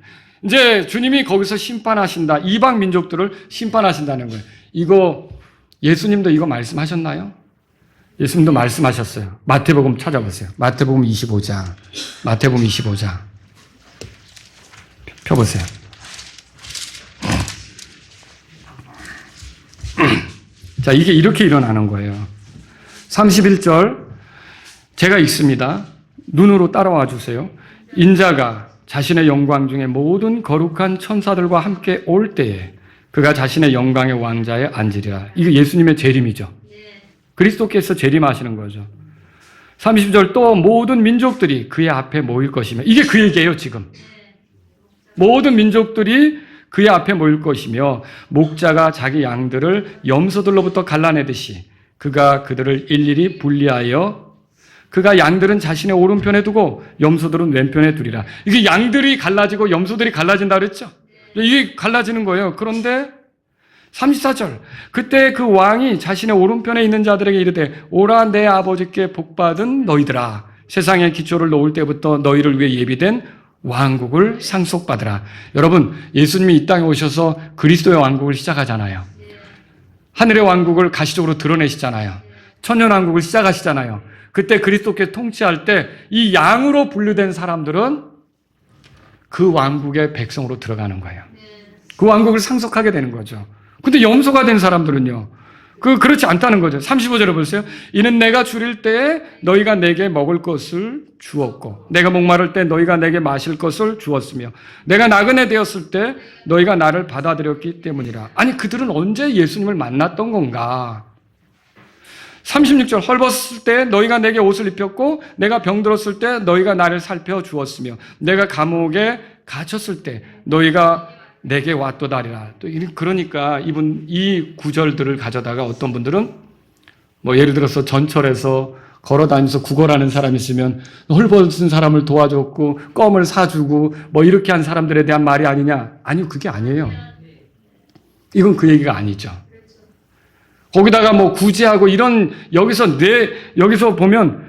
이제 주님이 거기서 심판하신다. 이방 민족들을 심판하신다는 거예요. 예수님도 이거 말씀하셨나요? 예수님도 말씀하셨어요. 마태복음 찾아보세요. 마태복음 25장. 마태복음 25장. 펴보세요. 자, 이게 이렇게 일어나는 거예요. 31절 제가 읽습니다. 눈으로 따라와 주세요. 인자가 자신의 영광 중에 모든 거룩한 천사들과 함께 올 때에 그가 자신의 영광의 왕자에 앉으리라. 이거 예수님의 재림이죠. 그리스도께서 재림하시는 거죠. 30절 또 모든 민족들이 그의 앞에 모일 것이며, 이게 그 얘기예요 지금. 모든 민족들이 그의 앞에 모일 것이며 목자가 자기 양들을 염소들로부터 갈라내듯이 그가 그들을 일일이 분리하여 그가 양들은 자신의 오른편에 두고 염소들은 왼편에 두리라. 이게 양들이 갈라지고 염소들이 갈라진다 그랬죠. 이게 갈라지는 거예요. 그런데 34절 그때 그 왕이 자신의 오른편에 있는 자들에게 이르되 오라 내 아버지께 복받은 너희들아 세상의 기초를 놓을 때부터 너희를 위해 예비된 왕국을 상속받으라. 여러분, 예수님이 이 땅에 오셔서 그리스도의 왕국을 시작하잖아요. 하늘의 왕국을 가시적으로 드러내시잖아요. 천년왕국을 시작하시잖아요. 그때 그리스도께서 통치할 때 이 양으로 분류된 사람들은 그 왕국의 백성으로 들어가는 거예요. 그 왕국을 상속하게 되는 거죠. 근데 염소가 된 사람들은요, 그렇지 않다는 거죠. 35절에 보세요. 이는 내가 줄일 때에 너희가 내게 먹을 것을 주었고, 내가 목마를 때 너희가 내게 마실 것을 주었으며, 내가 나그네 되었을 때 너희가 나를 받아들였기 때문이라. 아니, 그들은 언제 예수님을 만났던 건가? 36절 헐벗을 때 너희가 내게 옷을 입혔고, 내가 병들었을 때 너희가 나를 살펴주었으며, 내가 감옥에 갇혔을 때 너희가 내게 왔도다리라. 또 그러니까 이 구절들을 가져다가 어떤 분들은 뭐 예를 들어서 전철에서 걸어다니면서 구걸하는 사람이 있으면 헐벗은 사람을 도와줬고 껌을 사주고 뭐 이렇게 한 사람들에 대한 말이 아니냐? 아니요, 그게 아니에요. 이건 그 얘기가 아니죠. 거기다가 뭐 구제하고 이런 여기서 보면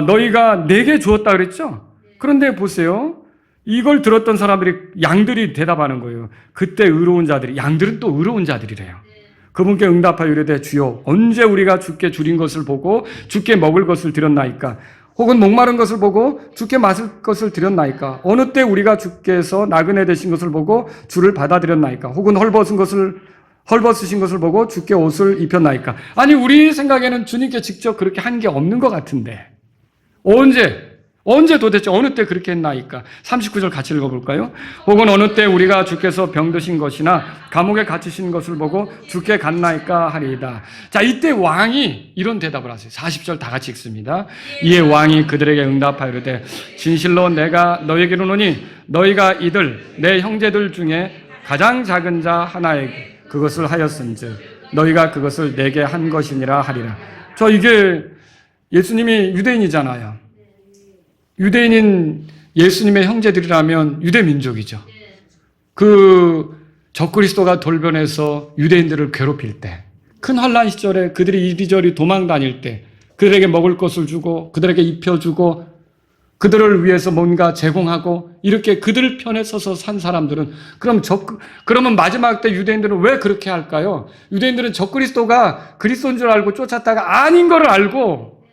너희가 내게 주었다 그랬죠? 그런데 보세요. 이걸 들었던 사람들이 양들이 대답하는 거예요. 그때 의로운 자들이, 양들은 또 의로운 자들이래요. 그분께 응답하여 이르되 주여 언제 우리가 주께 줄인 것을 보고 주께 먹을 것을 드렸나이까? 혹은 목마른 것을 보고 주께 마실 것을 드렸나이까? 어느 때 우리가 주께서 나그네 되신 것을 보고 주를 받아들였나이까? 혹은 헐벗으신 것을 보고 주께 옷을 입혔나이까? 아니, 우리 생각에는 주님께 직접 그렇게 한 게 없는 것 같은데 언제 도대체 어느 때 그렇게 했나이까? 39절 같이 읽어볼까요? 혹은 어느 때 우리가 주께서 병드신 것이나 감옥에 갇히신 것을 보고 주께 갔나이까 하리이다. 자, 이때 왕이 이런 대답을 하세요. 40절 다 같이 읽습니다. 이에 왕이 그들에게 응답하여 이르되 진실로 내가 너에게 이르노니 너희가 이들 내 형제들 중에 가장 작은 자 하나에게 그것을 하였은즉 너희가 그것을 내게 한 것이니라 하리라. 이게 예수님이 유대인이잖아요. 유대인인 예수님의 형제들이라면 유대 민족이죠. 그 적그리스도가 돌변해서 유대인들을 괴롭힐 때, 큰 환란 시절에 그들이 이리저리 도망 다닐 때 그들에게 먹을 것을 주고 그들에게 입혀주고 그들을 위해서 뭔가 제공하고 이렇게 그들 편에 서서 산 사람들은 그러면 마지막 때 유대인들은 왜 그렇게 할까요? 유대인들은 적그리스도가 그리스도인 줄 알고 쫓았다가 아닌 걸 알고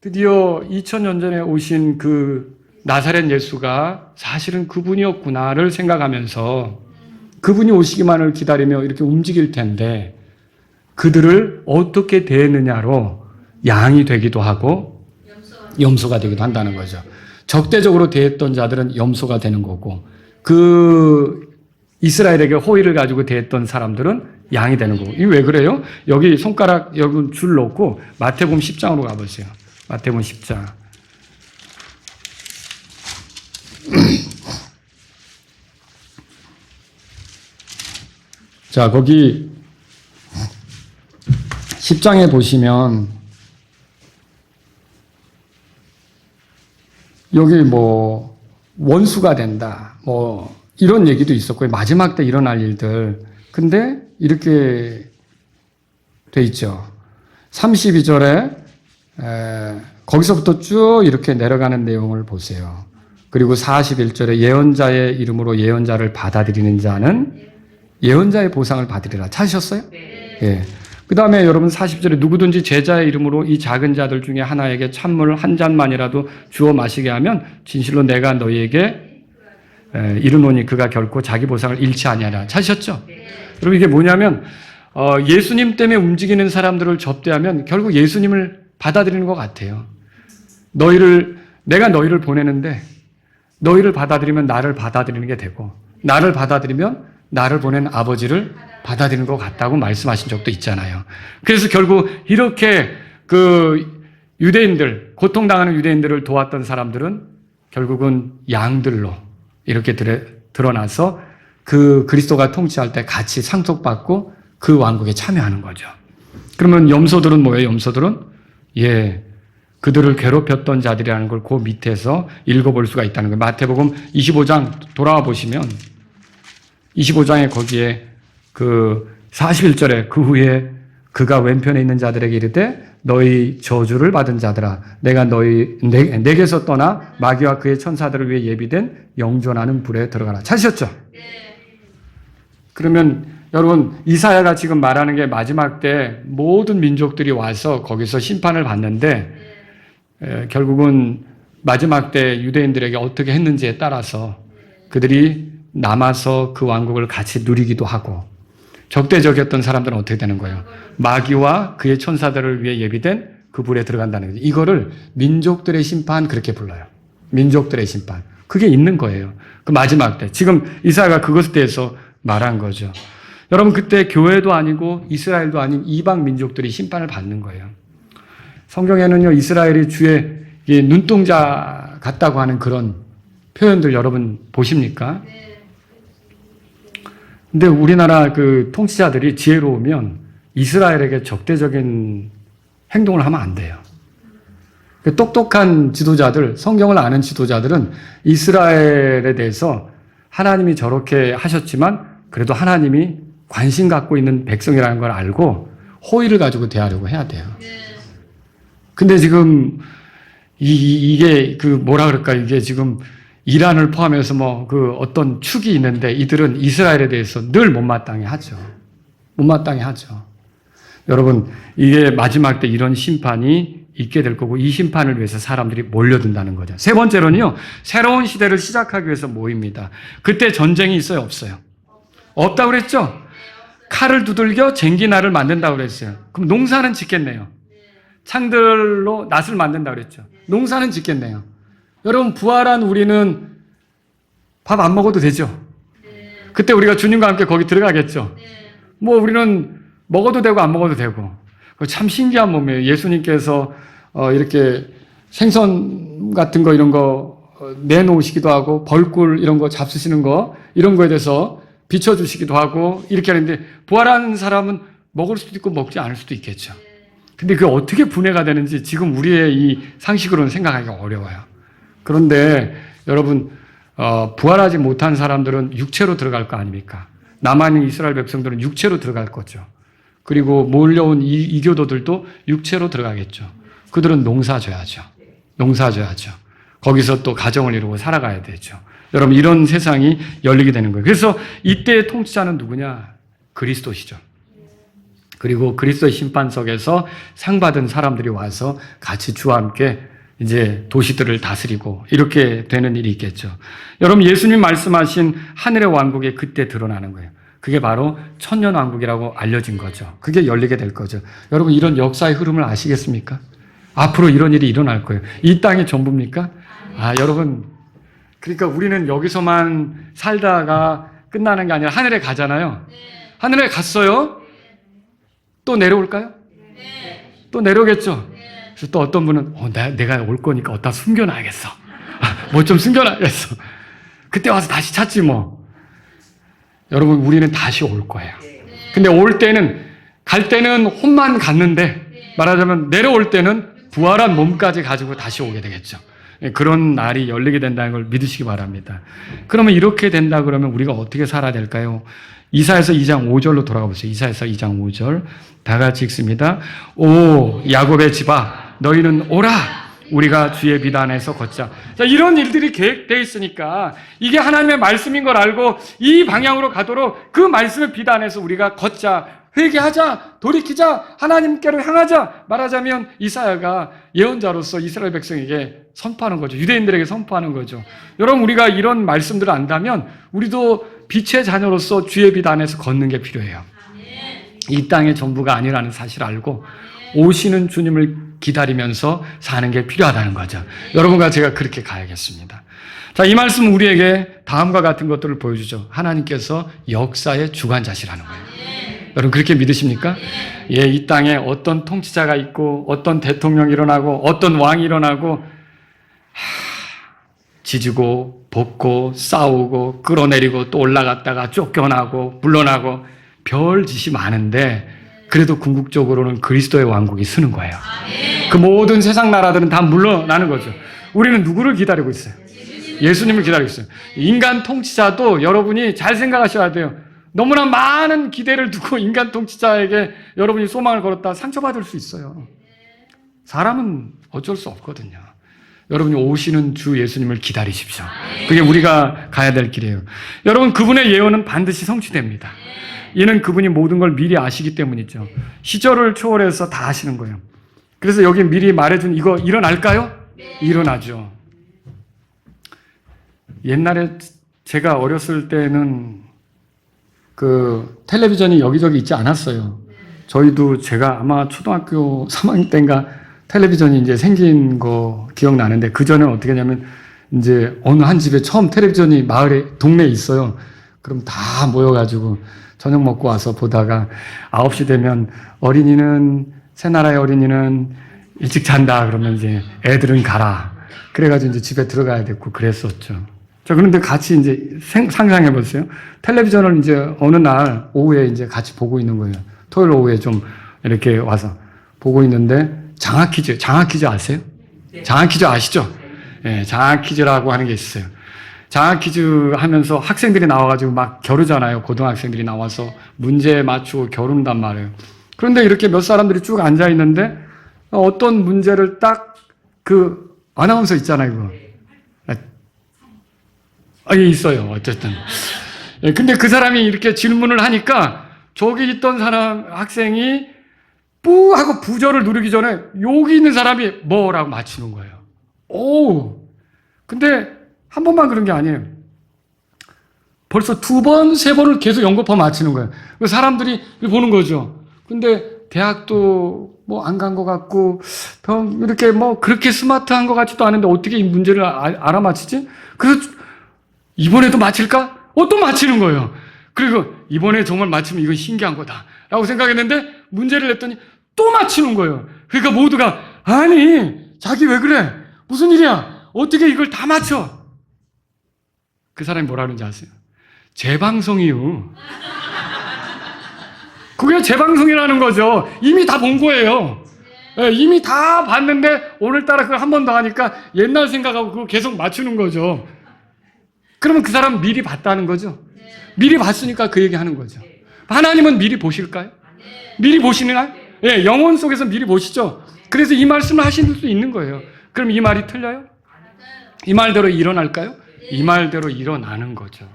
드디어 2000년 전에 오신 그 나사렛 예수가 사실은 그분이었구나를 생각하면서 그분이 오시기만을 기다리며 이렇게 움직일 텐데 그들을 어떻게 대했느냐로 양이 되기도 하고 염소가 되기도 한다는 거죠. 적대적으로 대했던 자들은 염소가 되는 거고 그 이스라엘에게 호의를 가지고 대했던 사람들은 양이 되는 거고. 이게 왜 그래요? 여기 손가락 여기 줄 놓고 마태복음 10장으로 가보세요. 마태복음 10장. 자, 거기 10장에 보시면 여기 뭐 원수가 된다 뭐 이런 얘기도 있었고 마지막 때 일어날 일들. 근데 이렇게 돼 있죠. 32절에 거기서부터 쭉 이렇게 내려가는 내용을 보세요. 그리고 41절에 예언자의 이름으로 예언자를 받아들이는 자는 예언자의 보상을 받으리라. 찾으셨어요? 네. 예. 그 다음에 여러분 40절에 누구든지 제자의 이름으로 이 작은 자들 중에 하나에게 찬물 한 잔만이라도 주어 마시게 하면 진실로 내가 너희에게 이르노니 그가 결코 자기 보상을 잃지 아니하리라. 찾으셨죠? 여러분 이게 뭐냐면 예수님 때문에 움직이는 사람들을 접대하면 결국 예수님을 받아들이는 것 같아요. 내가 너희를 보내는데 너희를 받아들이면 나를 받아들이는 게 되고 나를 받아들이면 나를 보낸 아버지를 받아들이는 것 같다고 말씀하신 적도 있잖아요. 그래서 결국 이렇게 유대인들, 고통당하는 유대인들을 도왔던 사람들은 결국은 양들로 이렇게 드러나서 그 그리스도가 통치할 때 같이 상속받고 그 왕국에 참여하는 거죠. 그러면 염소들은 뭐예요? 염소들은 그들을 괴롭혔던 자들이라는 걸 그 밑에서 읽어볼 수가 있다는 거예요. 마태복음 25장 돌아와 보시면 25장에 거기에 41절에 그 후에 그가 왼편에 있는 자들에게 이르되 너희 저주를 받은 자들아 내가 내게서 떠나 마귀와 그의 천사들을 위해 예비된 영존하는 불에 들어가라. 찾으셨죠? 그러면 여러분 이사야가 지금 말하는 게 마지막 때 모든 민족들이 와서 거기서 심판을 받는데 결국은 마지막 때 유대인들에게 어떻게 했는지에 따라서 그들이 남아서 그 왕국을 같이 누리기도 하고 적대적이었던 사람들은 어떻게 되는 거예요? 마귀와 그의 천사들을 위해 예비된 그 불에 들어간다는 거죠. 이거를 민족들의 심판 그렇게 불러요. 민족들의 심판. 그게 있는 거예요. 그 마지막 때. 지금 이사야가 그것에 대해서 말한 거죠. 여러분 그때 교회도 아니고 이스라엘도 아닌 이방 민족들이 심판을 받는 거예요. 성경에는요 이스라엘이 주의 눈동자 같다고 하는 그런 표현들 여러분 보십니까? 근데 우리나라 통치자들이 지혜로우면 이스라엘에게 적대적인 행동을 하면 안 돼요. 똑똑한 지도자들, 성경을 아는 지도자들은 이스라엘에 대해서 하나님이 저렇게 하셨지만 그래도 하나님이 관심 갖고 있는 백성이라는 걸 알고 호의를 가지고 대하려고 해야 돼요. 근데 지금 이게 이게 지금 이란을 포함해서 어떤 축이 있는데 이들은 이스라엘에 대해서 늘 못마땅해 하죠. 못마땅해 하죠. 여러분, 이게 마지막 때 이런 심판이 있게 될 거고 이 심판을 위해서 사람들이 몰려든다는 거죠. 세 번째로는요, 새로운 시대를 시작하기 위해서 모입니다. 그때 전쟁이 있어요, 없어요? 없다고 그랬죠? 칼을 두들겨 쟁기날을 만든다고 그랬어요. 그럼 농사는 짓겠네요. 창들로 낫을 만든다고 그랬죠. 농사는 짓겠네요. 여러분, 부활한 우리는 밥 안 먹어도 되죠? 그때 우리가 주님과 함께 거기 들어가겠죠? 우리는 먹어도 되고 안 먹어도 되고. 참 신기한 몸이에요. 예수님께서 이렇게 생선 같은 거 이런 거 내놓으시기도 하고 벌꿀 이런 거 잡수시는 거 이런 거에 대해서 비춰주시기도 하고 이렇게 하는데 부활한 사람은 먹을 수도 있고 먹지 않을 수도 있겠죠. 근데 그게 어떻게 분해가 되는지 지금 우리의 이 상식으로는 생각하기가 어려워요. 그런데 여러분 부활하지 못한 사람들은 육체로 들어갈 거 아닙니까? 남아있는 이스라엘 백성들은 육체로 들어갈 거죠. 그리고 몰려온 이교도들도 육체로 들어가겠죠. 그들은 농사져야죠. 농사져야죠. 거기서 또 가정을 이루고 살아가야 되죠. 여러분 이런 세상이 열리게 되는 거예요. 그래서 이때의 통치자는 누구냐? 그리스도시죠. 그리고 그리스도의 심판석에서 상 받은 사람들이 와서 같이 주와 함께 이제 도시들을 다스리고 이렇게 되는 일이 있겠죠. 여러분 예수님 말씀하신 하늘의 왕국이 그때 드러나는 거예요. 그게 바로 천년왕국이라고 알려진 거죠. 그게 열리게 될 거죠. 여러분 이런 역사의 흐름을 아시겠습니까? 앞으로 이런 일이 일어날 거예요. 이 땅이 전부입니까? 여러분 그러니까 우리는 여기서만 살다가 끝나는 게 아니라 하늘에 가잖아요. 하늘에 갔어요? 또 내려올까요? 또 내려오겠죠? 그래서 또 어떤 분은 내가 올 거니까 어디다 숨겨놔야겠어. 뭐 좀 숨겨놔야겠어. 그때 와서 다시 찾지 뭐. 여러분 우리는 다시 올 거예요. 근데 갈 때는 혼만 갔는데 말하자면 내려올 때는 부활한 몸까지 가지고 다시 오게 되겠죠. 그런 날이 열리게 된다는 걸 믿으시기 바랍니다. 그러면 이렇게 된다 그러면 우리가 어떻게 살아야 될까요? 이사야서 2장 5절로 돌아가 보세요. 이사야서 2장 5절 다 같이 읽습니다. 오 야곱의 집아 너희는 오라 우리가 주의 비단에서 걷자. 자, 이런 일들이 계획되어 있으니까 이게 하나님의 말씀인 걸 알고 이 방향으로 가도록 그 말씀의 비단에서 우리가 걷자. 회개하자, 돌이키자, 하나님께로 향하자. 말하자면 이사야가 예언자로서 이스라엘 백성에게 선포하는 거죠. 유대인들에게 선포하는 거죠. 여러분, 우리가 이런 말씀들을 안다면 우리도 빛의 자녀로서 주의 빛 안에서 걷는 게 필요해요. 이 땅의 전부가 아니라는 사실을 알고 오시는 주님을 기다리면서 사는 게 필요하다는 거죠. 여러분과 제가 그렇게 가야겠습니다. 자, 이 말씀은 우리에게 다음과 같은 것들을 보여주죠. 하나님께서 역사의 주관자시라는 거예요. 여러분 그렇게 믿으십니까? 예, 이 땅에 어떤 통치자가 있고 어떤 대통령이 일어나고 어떤 왕이 일어나고 지지고 볶고 싸우고 끌어내리고 또 올라갔다가 쫓겨나고 물러나고 별짓이 많은데 그래도 궁극적으로는 그리스도의 왕국이 서는 거예요. 그 모든 세상 나라들은 다 물러나는 거죠. 우리는 누구를 기다리고 있어요? 예수님을 기다리고 있어요. 인간 통치자도 여러분이 잘 생각하셔야 돼요. 너무나 많은 기대를 두고 인간 통치자에게 여러분이 소망을 걸었다 상처받을 수 있어요. 사람은 어쩔 수 없거든요. 여러분이 오시는 주 예수님을 기다리십시오. 그게 우리가 가야 될 길이에요. 여러분 그분의 예언은 반드시 성취됩니다. 이는 그분이 모든 걸 미리 아시기 때문이죠. 시절을 초월해서 다 아시는 거예요. 그래서 여기 미리 말해준 이거 일어날까요? 일어나죠. 옛날에 제가 어렸을 때는 그 텔레비전이 여기저기 있지 않았어요. 저희도 제가 아마 초등학교 3학년 때인가 텔레비전이 이제 생긴 거 기억나는데 그 전에는 어떻게 하냐면 이제 어느 한 집에 처음 텔레비전이 마을에 동네에 있어요. 그럼 다 모여가지고 저녁 먹고 와서 보다가 9시 되면 어린이는 새나라의 어린이는 일찍 잔다 그러면 이제 애들은 가라. 그래가지고 이제 집에 들어가야 됐고 그랬었죠. 자, 그런데 같이 이제 상상해 보세요. 텔레비전을 이제 어느 날 오후에 이제 같이 보고 있는 거예요. 토요일 오후에 좀 이렇게 와서 보고 있는데 장학 퀴즈 아세요? 장학 퀴즈 아시죠? 예, 장학 퀴즈라고 하는 게 있어요. 장학 퀴즈 하면서 학생들이 나와가지고 막 겨루잖아요. 고등학생들이 나와서 문제 맞추고 겨룬단 말이에요. 그런데 이렇게 몇 사람들이 쭉 앉아 있는데 어떤 문제를 딱 그 아나운서 있잖아요, 이거. 예, 있어요. 어쨌든. 예, 근데 그 사람이 이렇게 질문을 하니까 저기 있던 사람, 학생이 뿌 하고 부저를 누르기 전에 여기 있는 사람이 뭐라고 맞히는 거예요. 오! 근데 한 번만 그런 게 아니에요. 벌써 2번, 3번을 계속 연거푸 맞히는 거예요. 사람들이 보는 거죠. 근데 대학도 뭐 안 간 것 같고, 이렇게 뭐 그렇게 스마트한 것 같지도 않은데 어떻게 이 문제를 알아맞히지? 그래서 이번에도 맞힐까? 또 맞히는 거예요. 그리고 이번에 정말 맞히면 이건 신기한 거다 라고 생각했는데 문제를 냈더니 또 맞히는 거예요. 그러니까 모두가 아니 자기 왜 그래? 무슨 일이야? 어떻게 이걸 다 맞춰? 그 사람이 뭐라 그러는지 아세요? 재방송이요. 그게 재방송이라는 거죠. 이미 다 본 거예요. 네, 이미 다 봤는데 오늘따라 그걸 한 번 더 하니까 옛날 생각하고 그거 계속 맞추는 거죠. 그러면 그 사람은 미리 봤다는 거죠. 미리 봤으니까 그 얘기 하는 거죠. 하나님은 미리 보실까요? 미리 보시나요? 예, 영혼 속에서 미리 보시죠. 그래서 이 말씀을 하실 수 있는 거예요. 그럼 이 말이 틀려요? 이 말대로 일어날까요? 이 말대로 일어나는 거죠.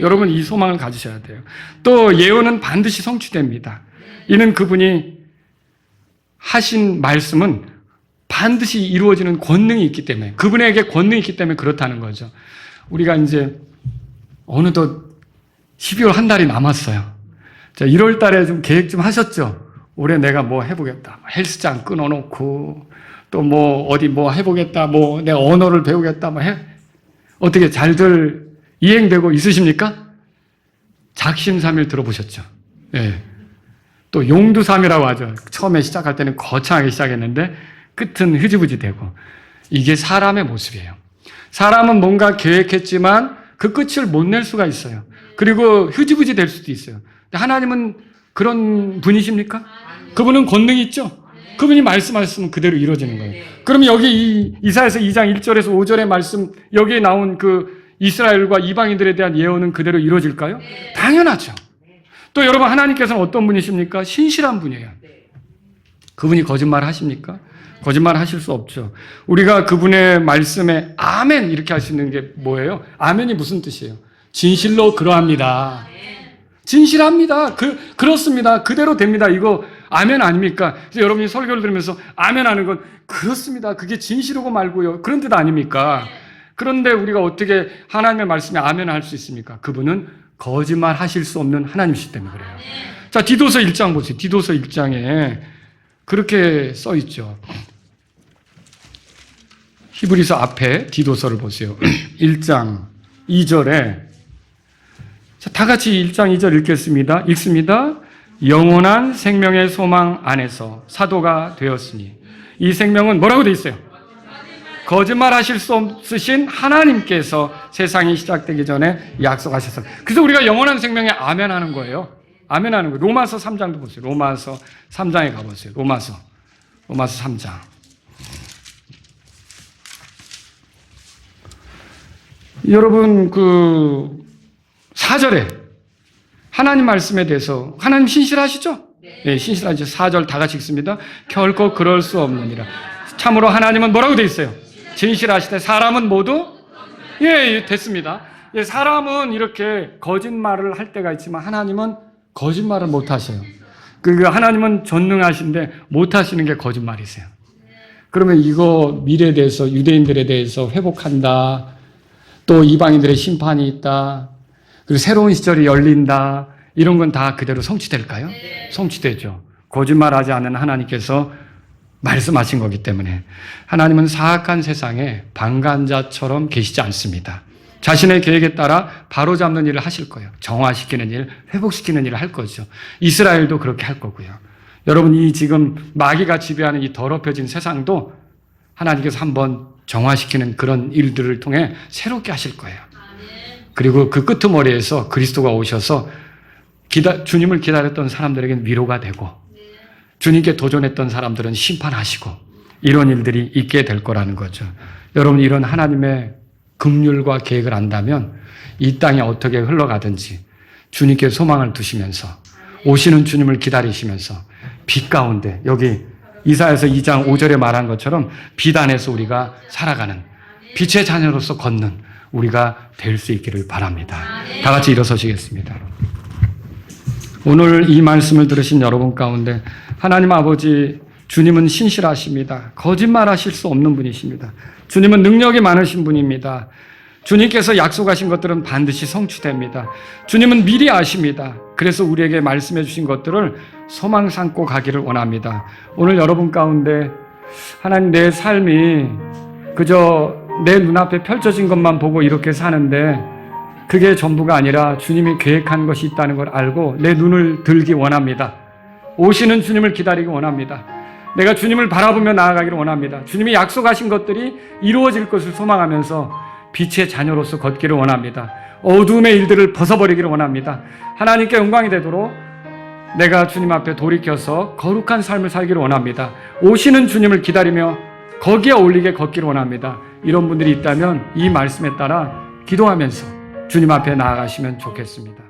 여러분 이 소망을 가지셔야 돼요. 또 예언은 반드시 성취됩니다. 이는 그분이 하신 말씀은 반드시 이루어지는 권능이 있기 때문에 그분에게 권능이 있기 때문에 그렇다는 거죠. 우리가 이제 어느덧 12월 한 달이 남았어요. 자, 1월 달에 좀 계획 좀 하셨죠? 올해 내가 뭐 해보겠다. 헬스장 끊어놓고 또 뭐 어디 뭐 해보겠다. 뭐 내 언어를 배우겠다. 뭐 해. 어떻게 잘들 이행되고 있으십니까? 작심삼일 들어보셨죠? 예. 또 용두삼이라고 하죠. 처음에 시작할 때는 거창하게 시작했는데 끝은 흐지부지 되고 이게 사람의 모습이에요. 사람은 뭔가 계획했지만 그 끝을 못 낼 수가 있어요. 그리고 흐지부지 될 수도 있어요. 하나님은 그런 분이십니까? 그분은 권능이 있죠? 그분이 말씀하셨으면 그대로 이루어지는 거예요. 그럼 여기 이사야서 2장 1절에서 5절의 말씀 여기에 나온 그 이스라엘과 이방인들에 대한 예언은 그대로 이루어질까요? 당연하죠. 또 여러분 하나님께서는 어떤 분이십니까? 신실한 분이에요. 그분이 거짓말 하십니까? 거짓말 하실 수 없죠. 우리가 그분의 말씀에 아멘 이렇게 할 수 있는 게 뭐예요? 아멘이 무슨 뜻이에요? 진실로 그러합니다. 진실합니다. 그렇습니다. 그대로 됩니다. 이거 아멘 아닙니까? 그래서 여러분이 설교를 들으면서 아멘 하는 건 그렇습니다. 그게 진실이고 말고요. 그런 뜻 아닙니까? 그런데 우리가 어떻게 하나님의 말씀에 아멘 할 수 있습니까? 그분은 거짓말 하실 수 없는 하나님이시기 때문에 그래요. 자, 디도서 1장 보세요. 디도서 1장에 그렇게 써 있죠. 히브리서 앞에 디도서를 보세요. 1장 2절에 자, 다 같이 1장 2절 읽겠습니다. 읽습니다. 영원한 생명의 소망 안에서 사도가 되었으니 이 생명은 뭐라고 되어 있어요? 거짓말 하실 수 없으신 하나님께서 세상이 시작되기 전에 약속하셨어요. 그래서 우리가 영원한 생명에 아멘 하는 거예요. 아멘 하는 거예요. 로마서 3장도 보세요. 로마서 3장에 가보세요. 로마서 3장. 여러분, 4절에 하나님 말씀에 대해서 하나님 신실하시죠? 네, 신실하죠. 4절 다 같이 읽습니다. 결코 그럴 수 없느니라. 참으로 하나님은 뭐라고 되어 있어요? 진실하시되 사람은 모두 됐습니다. 사람은 이렇게 거짓말을 할 때가 있지만 하나님은 거짓말을 못 하셔요. 하나님은 전능하신데 못 하시는 게 거짓말이세요. 그러면 이거 미래에 대해서 유대인들에 대해서 회복한다. 또 이방인들의 심판이 있다. 그리고 새로운 시절이 열린다. 이런 건 다 그대로 성취될까요? 네. 성취되죠. 거짓말하지 않는 하나님께서 말씀하신 거기 때문에 하나님은 사악한 세상에 방관자처럼 계시지 않습니다. 자신의 계획에 따라 바로잡는 일을 하실 거예요. 정화시키는 일, 회복시키는 일을 할 거죠. 이스라엘도 그렇게 할 거고요. 여러분, 이 지금 마귀가 지배하는 이 더럽혀진 세상도 하나님께서 한번 정화시키는 그런 일들을 통해 새롭게 하실 거예요. 그리고 그 끄트머리에서 그리스도가 오셔서 주님을 기다렸던 사람들에게는 위로가 되고 주님께 도전했던 사람들은 심판하시고 이런 일들이 있게 될 거라는 거죠. 여러분, 이런 하나님의 긍휼과 계획을 안다면 이 땅이 어떻게 흘러가든지 주님께 소망을 두시면서 오시는 주님을 기다리시면서 빛 가운데 여기 이사야서 2장 5절에 말한 것처럼 빛 안에서 우리가 살아가는 빛의 자녀로서 걷는 우리가 될 수 있기를 바랍니다. 다 같이 일어서시겠습니다. 오늘 이 말씀을 들으신 여러분 가운데 하나님 아버지, 주님은 신실하십니다. 거짓말하실 수 없는 분이십니다. 주님은 능력이 많으신 분입니다. 주님께서 약속하신 것들은 반드시 성취됩니다. 주님은 미리 아십니다. 그래서 우리에게 말씀해 주신 것들을 소망 삼고 가기를 원합니다. 오늘 여러분 가운데 하나님, 내 삶이 그저 내 눈앞에 펼쳐진 것만 보고 이렇게 사는데 그게 전부가 아니라 주님이 계획한 것이 있다는 걸 알고 내 눈을 들기 원합니다. 오시는 주님을 기다리기 원합니다. 내가 주님을 바라보며 나아가기를 원합니다. 주님이 약속하신 것들이 이루어질 것을 소망하면서 빛의 자녀로서 걷기를 원합니다. 어두움의 일들을 벗어버리기를 원합니다. 하나님께 영광이 되도록 내가 주님 앞에 돌이켜서 거룩한 삶을 살기를 원합니다. 오시는 주님을 기다리며 거기에 어울리게 걷기를 원합니다. 이런 분들이 있다면 이 말씀에 따라 기도하면서 주님 앞에 나아가시면 좋겠습니다.